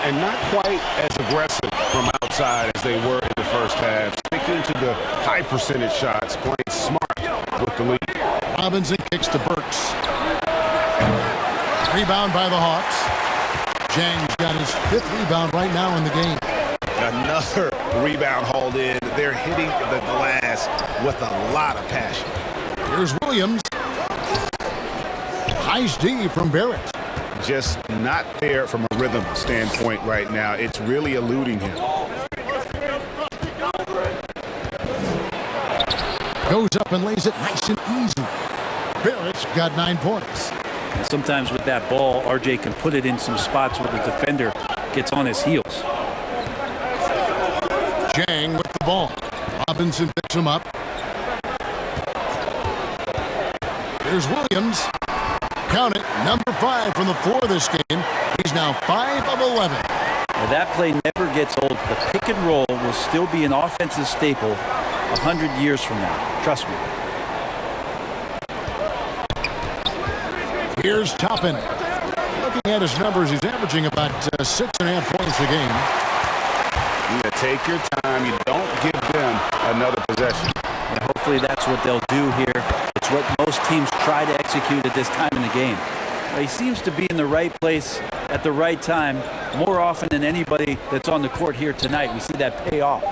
And not quite as aggressive from outside as they were in the first half. Sticking to the high percentage shots, playing smart with the lead. Robinson kicks to Burks. Rebound by the Hawks. Jang's got his 5th rebound right now in the game. Another rebound hauled in. They're hitting the glass with a lot of passion. Here's Williams. Nice D from Barrett. Just not there from a rhythm standpoint right now. It's really eluding him. Goes up and lays it nice and easy. Barrett's got 9 points. And sometimes with that ball, RJ can put it in some spots where the defender gets on his heels. Jang with the ball. Robinson picks him up. Here's Williams. Count it, number 5 from the floor this game. He's now 5 of 11. Now that play never gets old. The pick and roll will still be an offensive staple 100 years from now. Trust me. Here's Toppin. Looking at his numbers, he's averaging about 6.5 points a game. You gotta take your time. You don't give them another possession. And hopefully that's what they'll do here. It's what most teams try to execute at this time in the game. Well, he seems to be in the right place at the right time more often than anybody that's on the court here tonight. We see that pay off.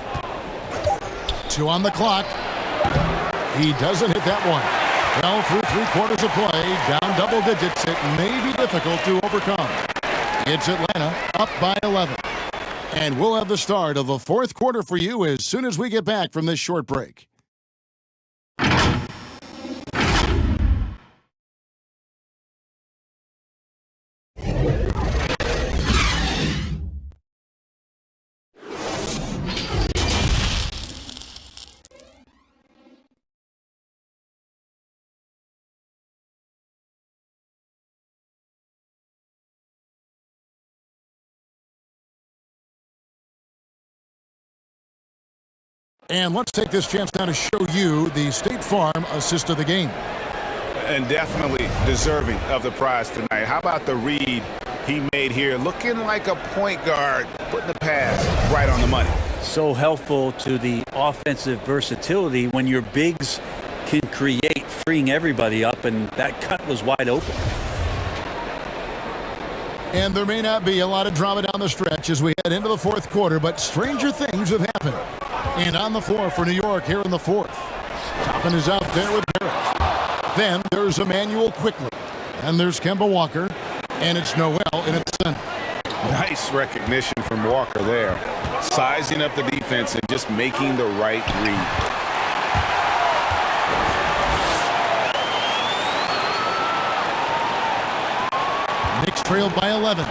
2 on the clock. He doesn't hit that one. Well, through 3 quarters of play, down double digits, it may be difficult to overcome. It's Atlanta up by 11. And we'll have the start of the 4th quarter for you as soon as we get back from this short break. And let's take this chance now to show you the State Farm assist of the game. And definitely deserving of the prize tonight. How about the read he made here? Looking like a point guard, putting the pass right on the money. So helpful to the offensive versatility when your bigs can create, freeing everybody up, and that cut was wide open. And there may not be a lot of drama down the stretch as we head into the 4th quarter, but stranger things have happened. And on the floor for New York here in the 4th. Toppin is out there with Barrett. Then there's Emmanuel quickly. And there's Kemba Walker. And it's Noel in its center. Nice recognition from Walker there. Sizing up the defense and just making the right read. Knicks trailed by 11.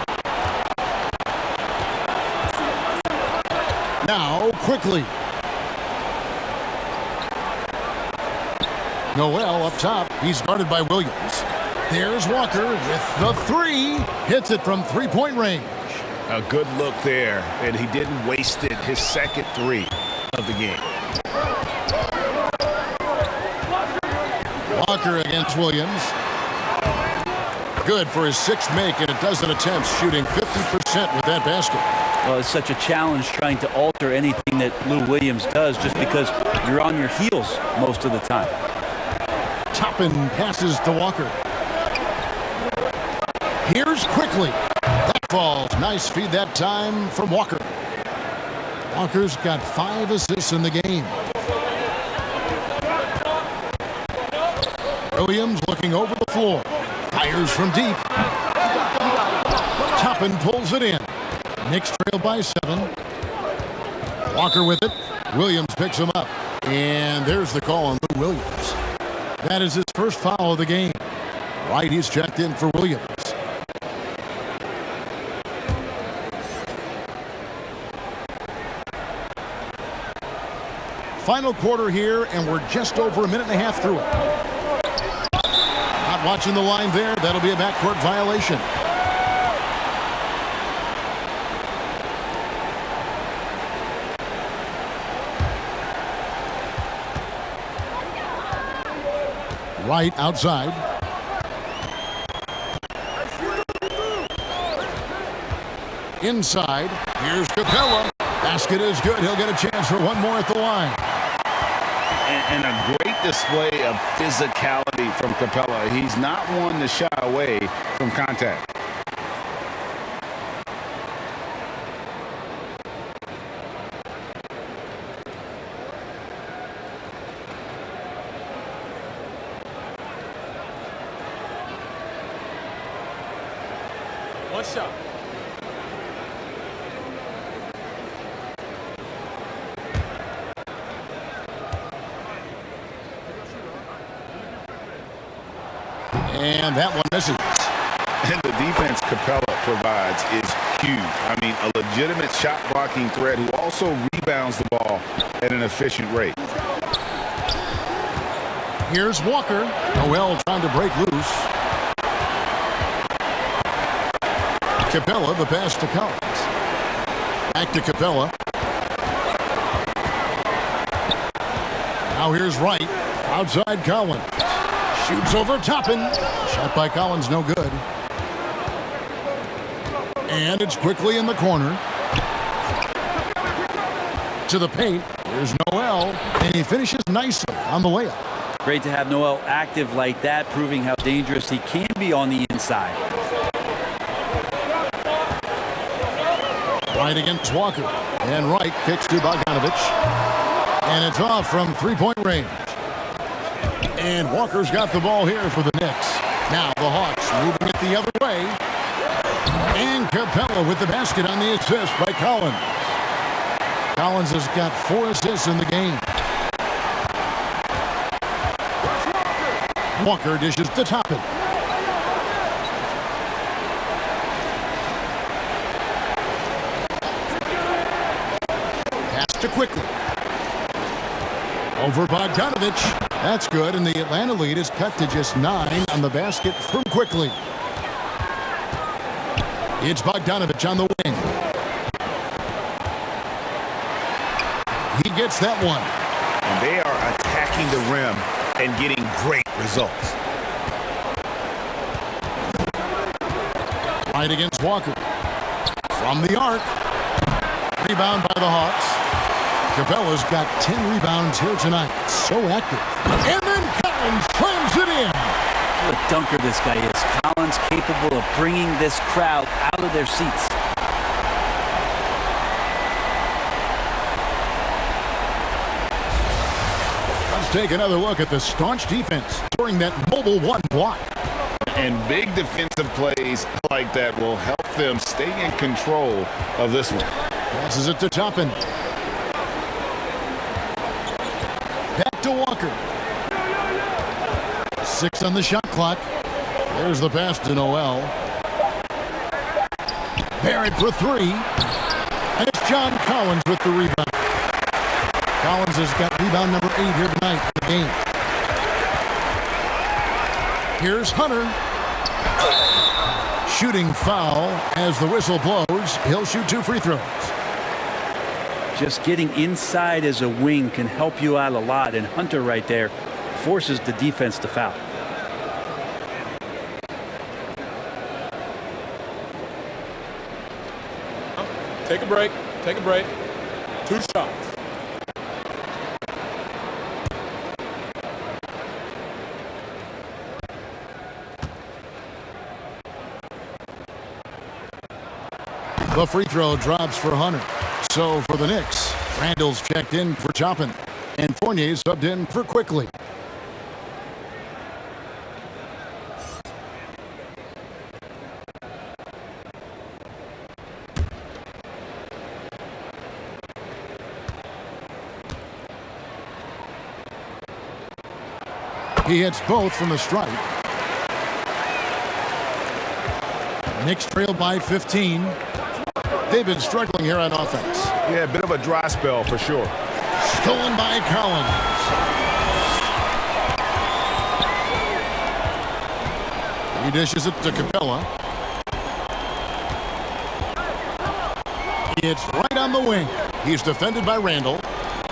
Now quickly. Noel up top. He's guarded by Williams. There's Walker with the 3. Hits it from 3-point range. A good look there, and he didn't waste it. His second 3 of the game. Walker against Williams. Good for his 6th make and a dozen attempts, shooting 50% with that basket. Well, it's such a challenge trying to alter anything that Lou Williams does just because you're on your heels most of the time. Toppin passes to Walker. Here's quickly. That falls. Nice feed that time from Walker. Walker's got 5 assists in the game. Williams looking over the floor. Fires from deep. Toppin pulls it in. Knicks trail by 7. Walker with it. Williams picks him up. And there's the call on Lou Williams. That is his first foul of the game. Right, he's checked in for Williams. Final quarter here, and we're just over a minute and a half through it. Not watching the line there. That'll be a backcourt violation. Right outside. Inside. Here's Capella. Basket is good. He'll get a chance for one more at the line. And a great display of physicality from Capella. He's not one to shy away from contact. One shot. And that one misses. And the defense Capella provides is huge. I mean, a legitimate shot blocking threat who also rebounds the ball at an efficient rate. Here's Walker. Noel trying to break loose. Capella, the pass to Collins. Back to Capella. Now here's Wright. Outside Collins. Shoots over Toppin. Shot by Collins, no good. And it's quickly in the corner. To the paint. Here's Noel. And he finishes nicely on the layup. Great to have Noel active like that, proving how dangerous he can be on the inside. Right against Walker. And Wright kicks to Bogdanovic. And it's off from three-point range. And Walker's got the ball here for the Knicks. Now the Hawks moving it the other way. And Capella with the basket on the assist by Collins. Collins has got 4 assists in the game. Walker dishes to Toppin. Pass to quickly. Over Bogdanovic. That's good, and the Atlanta lead is cut to just 9 on the basket from Quickly. It's Bogdanovic on the wing. He gets that one. And they are attacking the rim and getting great results. Right against Walker. From the arc. Rebound by the Hawks. Capella's got 10 rebounds here tonight. So active. And then Collins slams it in. What a dunker this guy is. Collins capable of bringing this crowd out of their seats. Let's take another look at the staunch defense during that mobile 1 block. And big defensive plays like that will help them stay in control of this one. Passes it to Toppin. Back to Walker. 6 on the shot clock. There's the pass to Noel. Barrett for 3. And it's John Collins with the rebound. Collins has got rebound number 8 here tonight in the game. Here's Hunter. Shooting foul as the whistle blows. He'll shoot 2 free throws. Just getting inside as a wing can help you out a lot, and Hunter right there forces the defense to foul. Take a break. Take a break. 2 shots. The free throw drops for Hunter. So for the Knicks, Randall's checked in for Toppin, and Fournier's subbed in for Quickly. He hits both from the stripe. Knicks trail by 15. They've been struggling here on offense. Yeah, a bit of a dry spell for sure. Stolen by Collins. He dishes it to Capella. It's right on the wing. He's defended by Randall.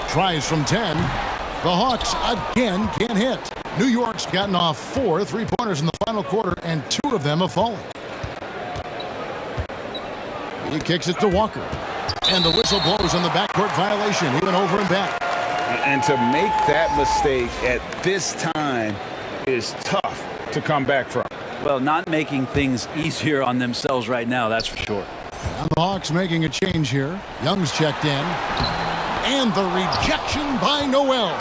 Tries from 10. The Hawks again can't hit. New York's gotten off 4 3-pointers in the final quarter, and 2 of them have fallen. He kicks it to Walker. And the whistle blows on the backcourt violation. He went over and back. And to make that mistake at this time is tough to come back from. Well, not making things easier on themselves right now, that's for sure. And the Hawks making a change here. Young's checked in. And the rejection by Noel.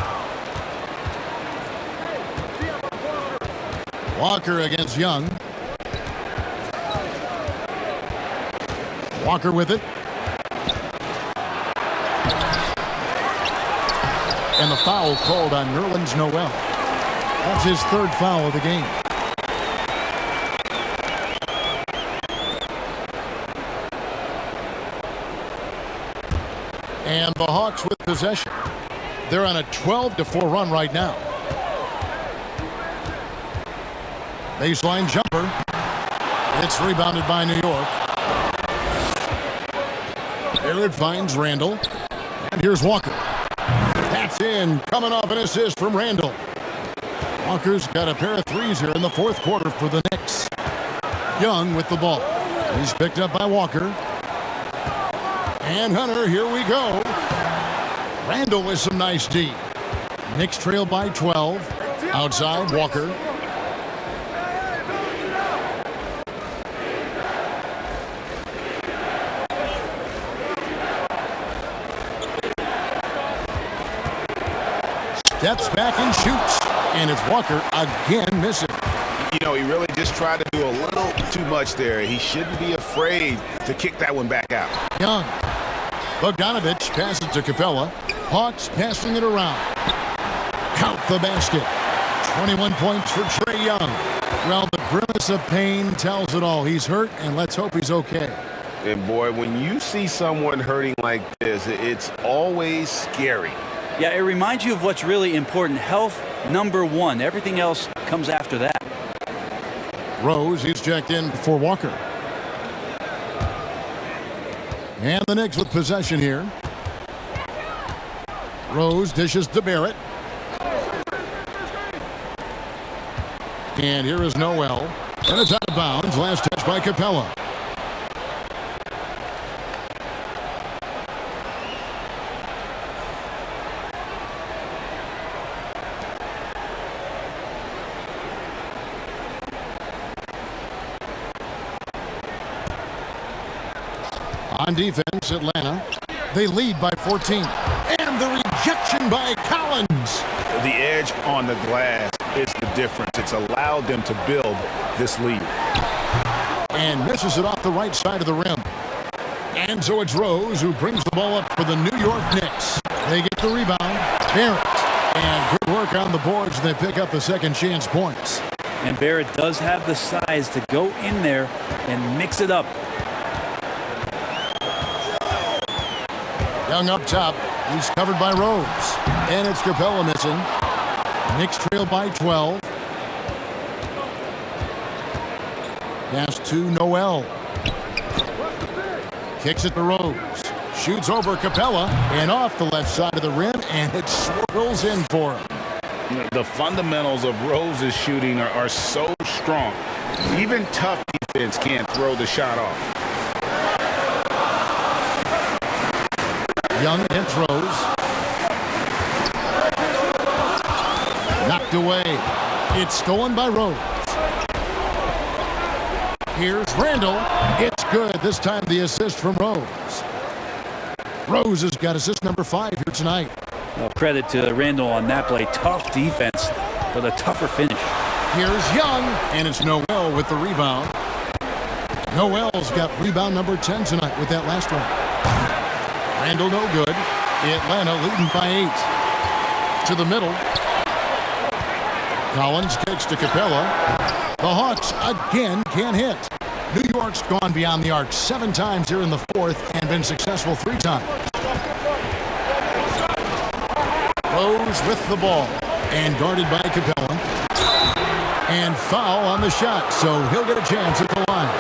Walker against Young. Walker with it. And the foul called on Nerlens Noel. That's his 3rd foul of the game. And the Hawks with possession. They're on a 12-4 run right now. Baseline jumper. It's rebounded by New York. There it finds Randall. And here's Walker. That's in. Coming off an assist from Randall. Walker's got a pair of threes here in the 4th quarter for the Knicks. Young with the ball. He's picked up by Walker. And Hunter, here we go. Randall with some nice D. Knicks trail by 12. Outside, Walker. Steps back and shoots. And it's Walker again missing. You know, he really just tried to do a little too much there. He shouldn't be afraid to kick that one back out. Young. Bogdanovic passes to Capella. Hawks passing it around. Count the basket. 21 points for Trae Young. Well, the grimace of pain tells it all. He's hurt, and let's hope he's okay. And boy, when you see someone hurting like this, it's always scary. Yeah, it reminds you of what's really important. Health, number 1. Everything else comes after that. Rose, he's checked in for Walker. And the Knicks with possession here. Rose dishes to Barrett. And here is Noel. And it's out of bounds. Last touch by Capella. On defense, Atlanta. They lead by 14. And the rejection by Collins. The edge on the glass is the difference. It's allowed them to build this lead. And misses it off the right side of the rim. And so it's Rose who brings the ball up for the New York Knicks. They get the rebound. Barrett. And good work on the boards. They pick up the second chance points. And Barrett does have the size to go in there and mix it up. Young up top. He's covered by Rose. And it's Capella missing. Knicks trail by 12. Pass to Noel. Kicks it to Rose. Shoots over Capella and off the left side of the rim, and it swirls in for him. The fundamentals of Rose's shooting are so strong. Even tough defense can't throw the shot off. Young hits Rose. Knocked away. It's stolen by Rose. Here's Randall. It's good. This time the assist from Rose. Rose has got assist number 5 here tonight. Well, credit to Randall on that play. Tough defense, but a tougher finish. Here's Young, and it's Noel with the rebound. Noel's got rebound number 10 tonight with that last one. Randall no good. Atlanta leading by 8. To the middle. Collins kicks to Capella. The Hawks again can't hit. New York's gone beyond the arc 7 times here in the fourth and been successful 3 times. Rose with the ball and guarded by Capella. And foul on the shot, so he'll get a chance at the line.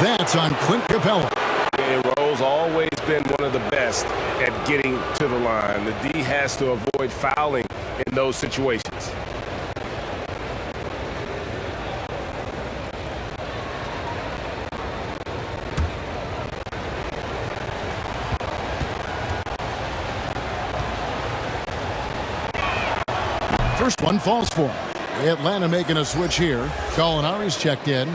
That's on Clint Capella. And Rose always been one of the best at getting to the line. The D has to avoid fouling in those situations. First one falls for him. Atlanta making a switch here. Gallinari's checked in.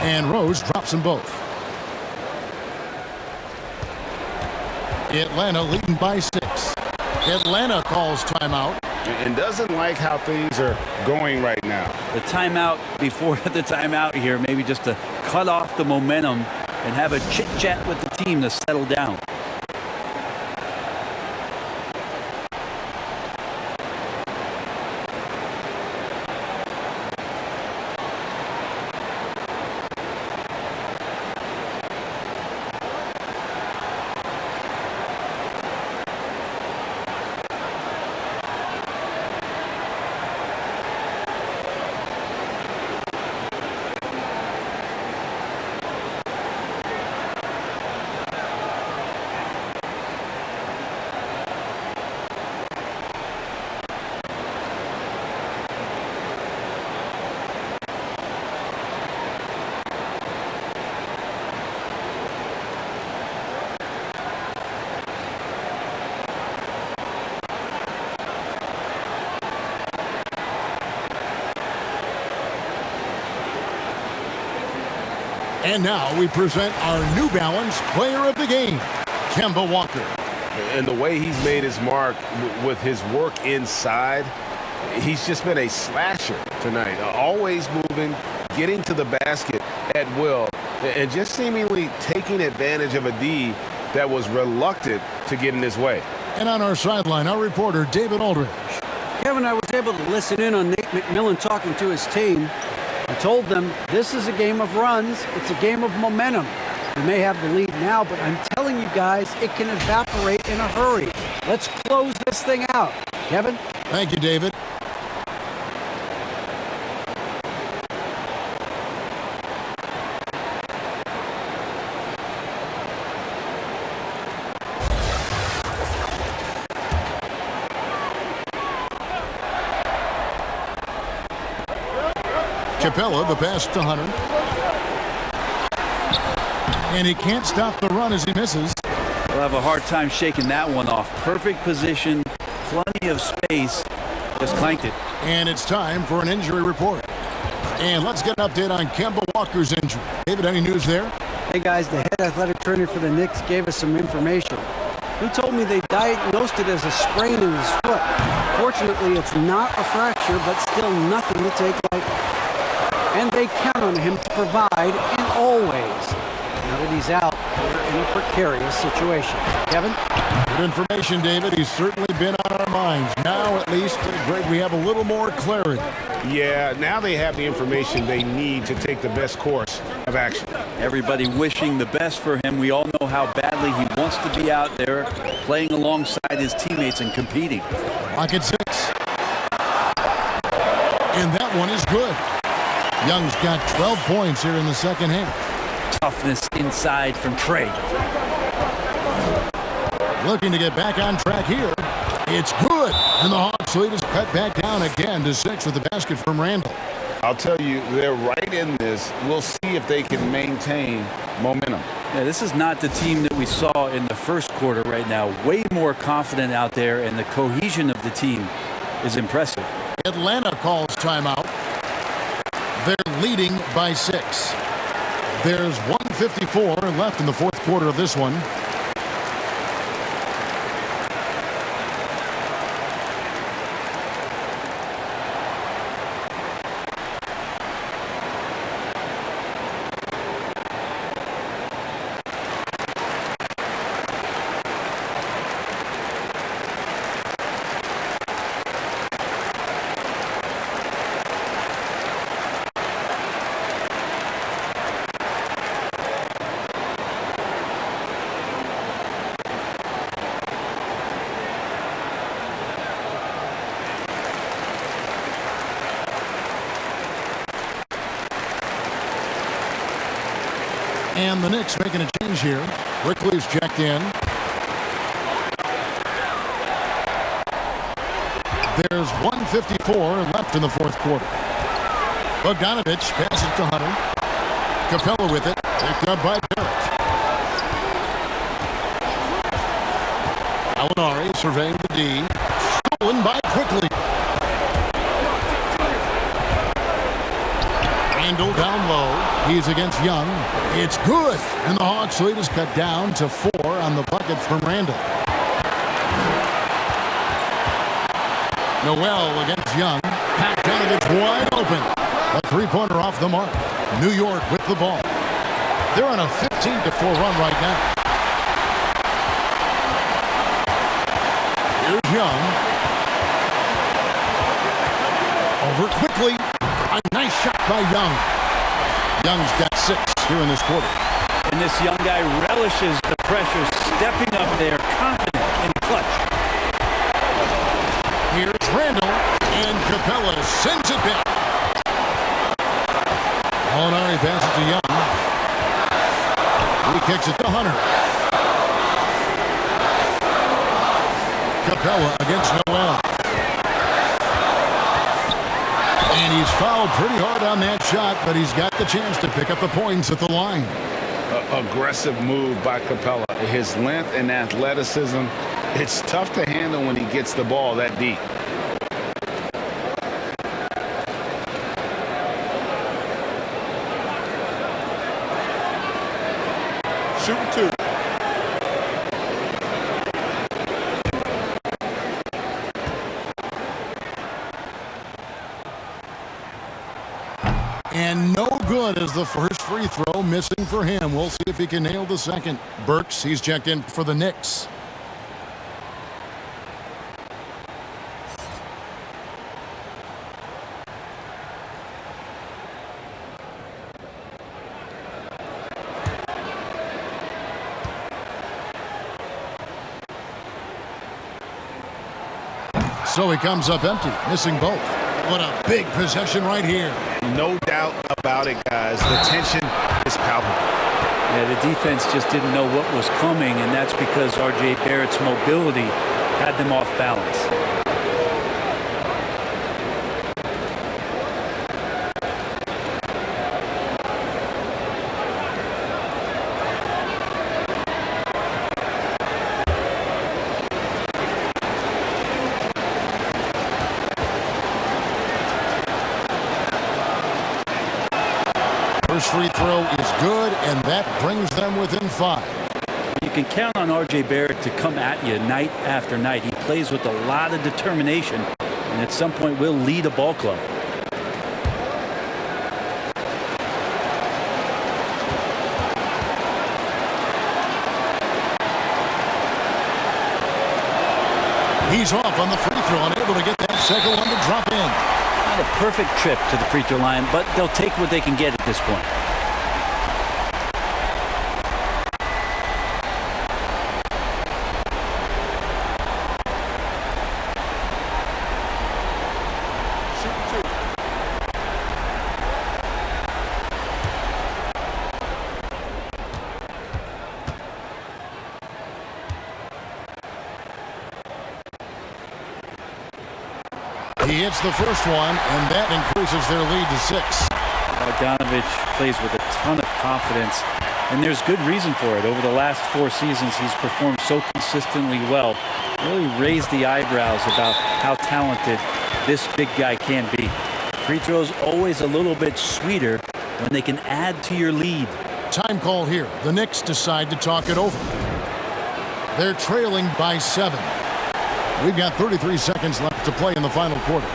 And Rose drops them both. Atlanta leading by 6. Atlanta calls timeout. And doesn't like how things are going right now. The timeout before the timeout here, maybe just to cut off the momentum and have a chit-chat with the team to settle down. And now we present our New Balance Player of the Game, Kemba Walker. And the way he's made his mark with his work inside, he's just been a slasher tonight. Always moving, getting to the basket at will, and just seemingly taking advantage of a D that was reluctant to get in his way. And on our sideline, our reporter, David Aldridge. Kevin, I was able to listen in on Nate McMillan talking to his team. I told them this is a game of runs. It's a game of momentum. You may have the lead now, but I'm telling you guys, it can evaporate in a hurry. Let's close this thing out. Kevin? Thank you, David. Capella, the pass to Hunter. And he can't stop the run as he misses. We'll have a hard time shaking that one off. Perfect position, plenty of space, just clanked it. And it's time for an injury report. And let's get an update on Kemba Walker's injury. David, any news there? Hey guys, the head athletic trainer for the Knicks gave us some information. He told me they diagnosed it as a sprain in his foot. Fortunately, it's not a fracture, but still nothing to take lightly. And they count on him to provide in all ways. Now that he's out, we're in a precarious situation. Kevin? Good information, David. He's certainly been on our minds. Now, at least, Greg, we have a little more clarity. Yeah, now they have the information they need to take the best course of action. Everybody wishing the best for him. We all know how badly he wants to be out there playing alongside his teammates and competing. Clock at 6. And that one is good. Young's got 12 points here in the second half. Toughness inside from Trey. Looking to get back on track here. It's good. And the Hawks lead is cut back down again to 6 with the basket from Randall. I'll tell you, they're right in this. We'll see if they can maintain momentum. Yeah, this is not the team that we saw in the first quarter right now. Way more confident out there, and the cohesion of the team is impressive. Atlanta calls timeout. They're leading by 6. There's 1:54 left in the fourth quarter of this one. And the Knicks making a change here. Quickly's checked in. There's 1:54 left in the fourth quarter. Bogdanovic passes to Hunter. Capella with it. Picked up by Barrett. Alinari surveying the D. Stolen by Quickly. Randall down low. He's against Young. It's good. And the Hawks lead is cut down to 4 on the bucket from Randall. Noel against Young. Bogdanovic wide open. A three-pointer off the mark. New York with the ball. They're on a 15-4 run right now. Here's Young. Over Quickly. A nice shot by Young. Young's got 6 here in this quarter. And this young guy relishes the pressure, stepping up there, confident and clutch. Here's Randall, and Capella sends it back. Alinari passes to Young. He kicks it to Hunter. Capella against Noel. And he's fouled pretty hard on that shot, but he's got the chance to pick up the points at the line. Aggressive move by Capella. His length and athleticism, it's tough to handle when he gets the ball that deep. Shooting 2. And no good as the first free throw missing for him. We'll see if he can nail the second. Burks, he's checked in for the Knicks. So he comes up empty, missing both. What a big possession right here. No doubt about it, guys. The tension is palpable. Yeah, the defense just didn't know what was coming, and that's because R.J. Barrett's mobility had them off balance. First free throw is good, and that brings them within 5. You can count on R.J. Barrett to come at you night after night. He plays with a lot of determination, and at some point will lead a ball club. He's off on the free throw, unable to get that second one to drop in. Not a perfect trip to the free throw line, but they'll take what they can get at this point. He hits the first one, and that increases their lead to 6. Bogdanovic plays with a ton of confidence, and there's good reason for it. Over the last 4 seasons, he's performed so consistently well. Really raised the eyebrows about how talented this big guy can be. Free throws always a little bit sweeter when they can add to your lead. Time call here. The Knicks decide to talk it over. They're trailing by 7. We've got 33 seconds left to play in the final quarter.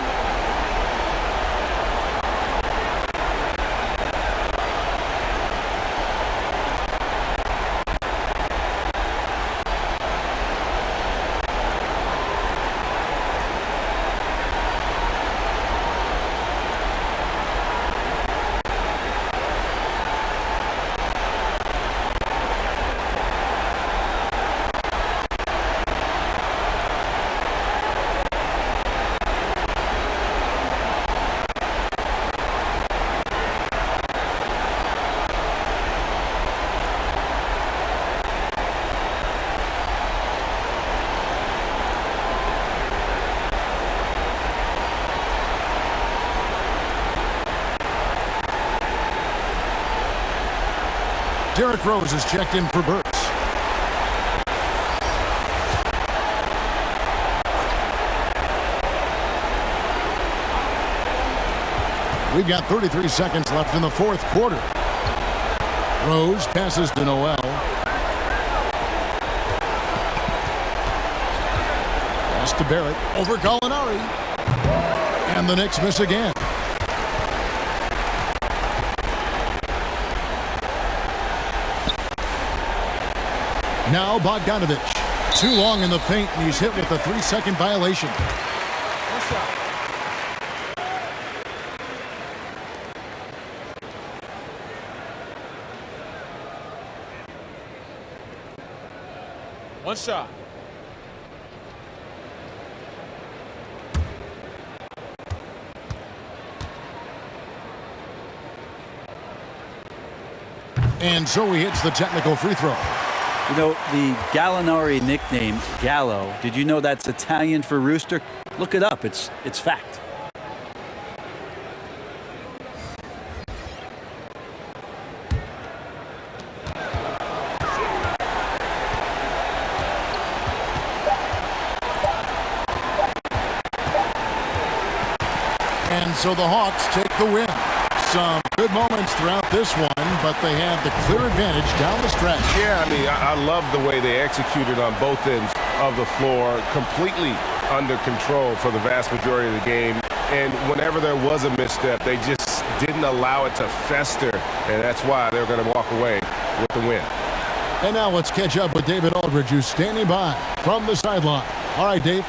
Derrick Rose is checked in for Burks. We've got 33 seconds left in the fourth quarter. Rose passes to Noel. Pass to Barrett over Gallinari. And the Knicks miss again. Now Bogdanovic. Too long in the paint, and he's hit with a 3-second violation. One shot. And so he hits the technical free throw. You know, the Gallinari nickname, Gallo, did you know that's Italian for rooster? Look it up. It's fact. And so the Hawks take the win. Some good moments throughout this one, but they have the clear advantage down the stretch. Yeah, I mean, I love the way they executed on both ends of the floor, completely under control for the vast majority of the game. And whenever there was a misstep, they just didn't allow it to fester, and that's why they're going to walk away with the win. And now let's catch up with David Aldridge, who's standing by from the sideline. All right, Dave.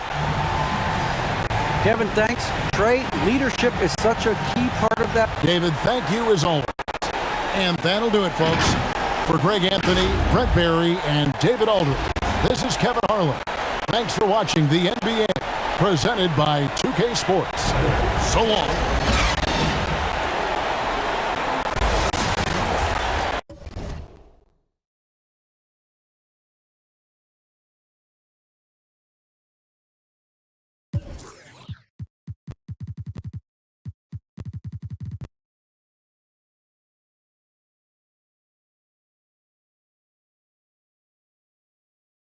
Kevin, thanks. Trey, leadership is such a key part of that. David, thank you as always. And that'll do it, folks. For Greg Anthony, Brett Barry, and David Aldridge, this is Kevin Harlan. Thanks for watching the NBA, presented by 2K Sports. So long.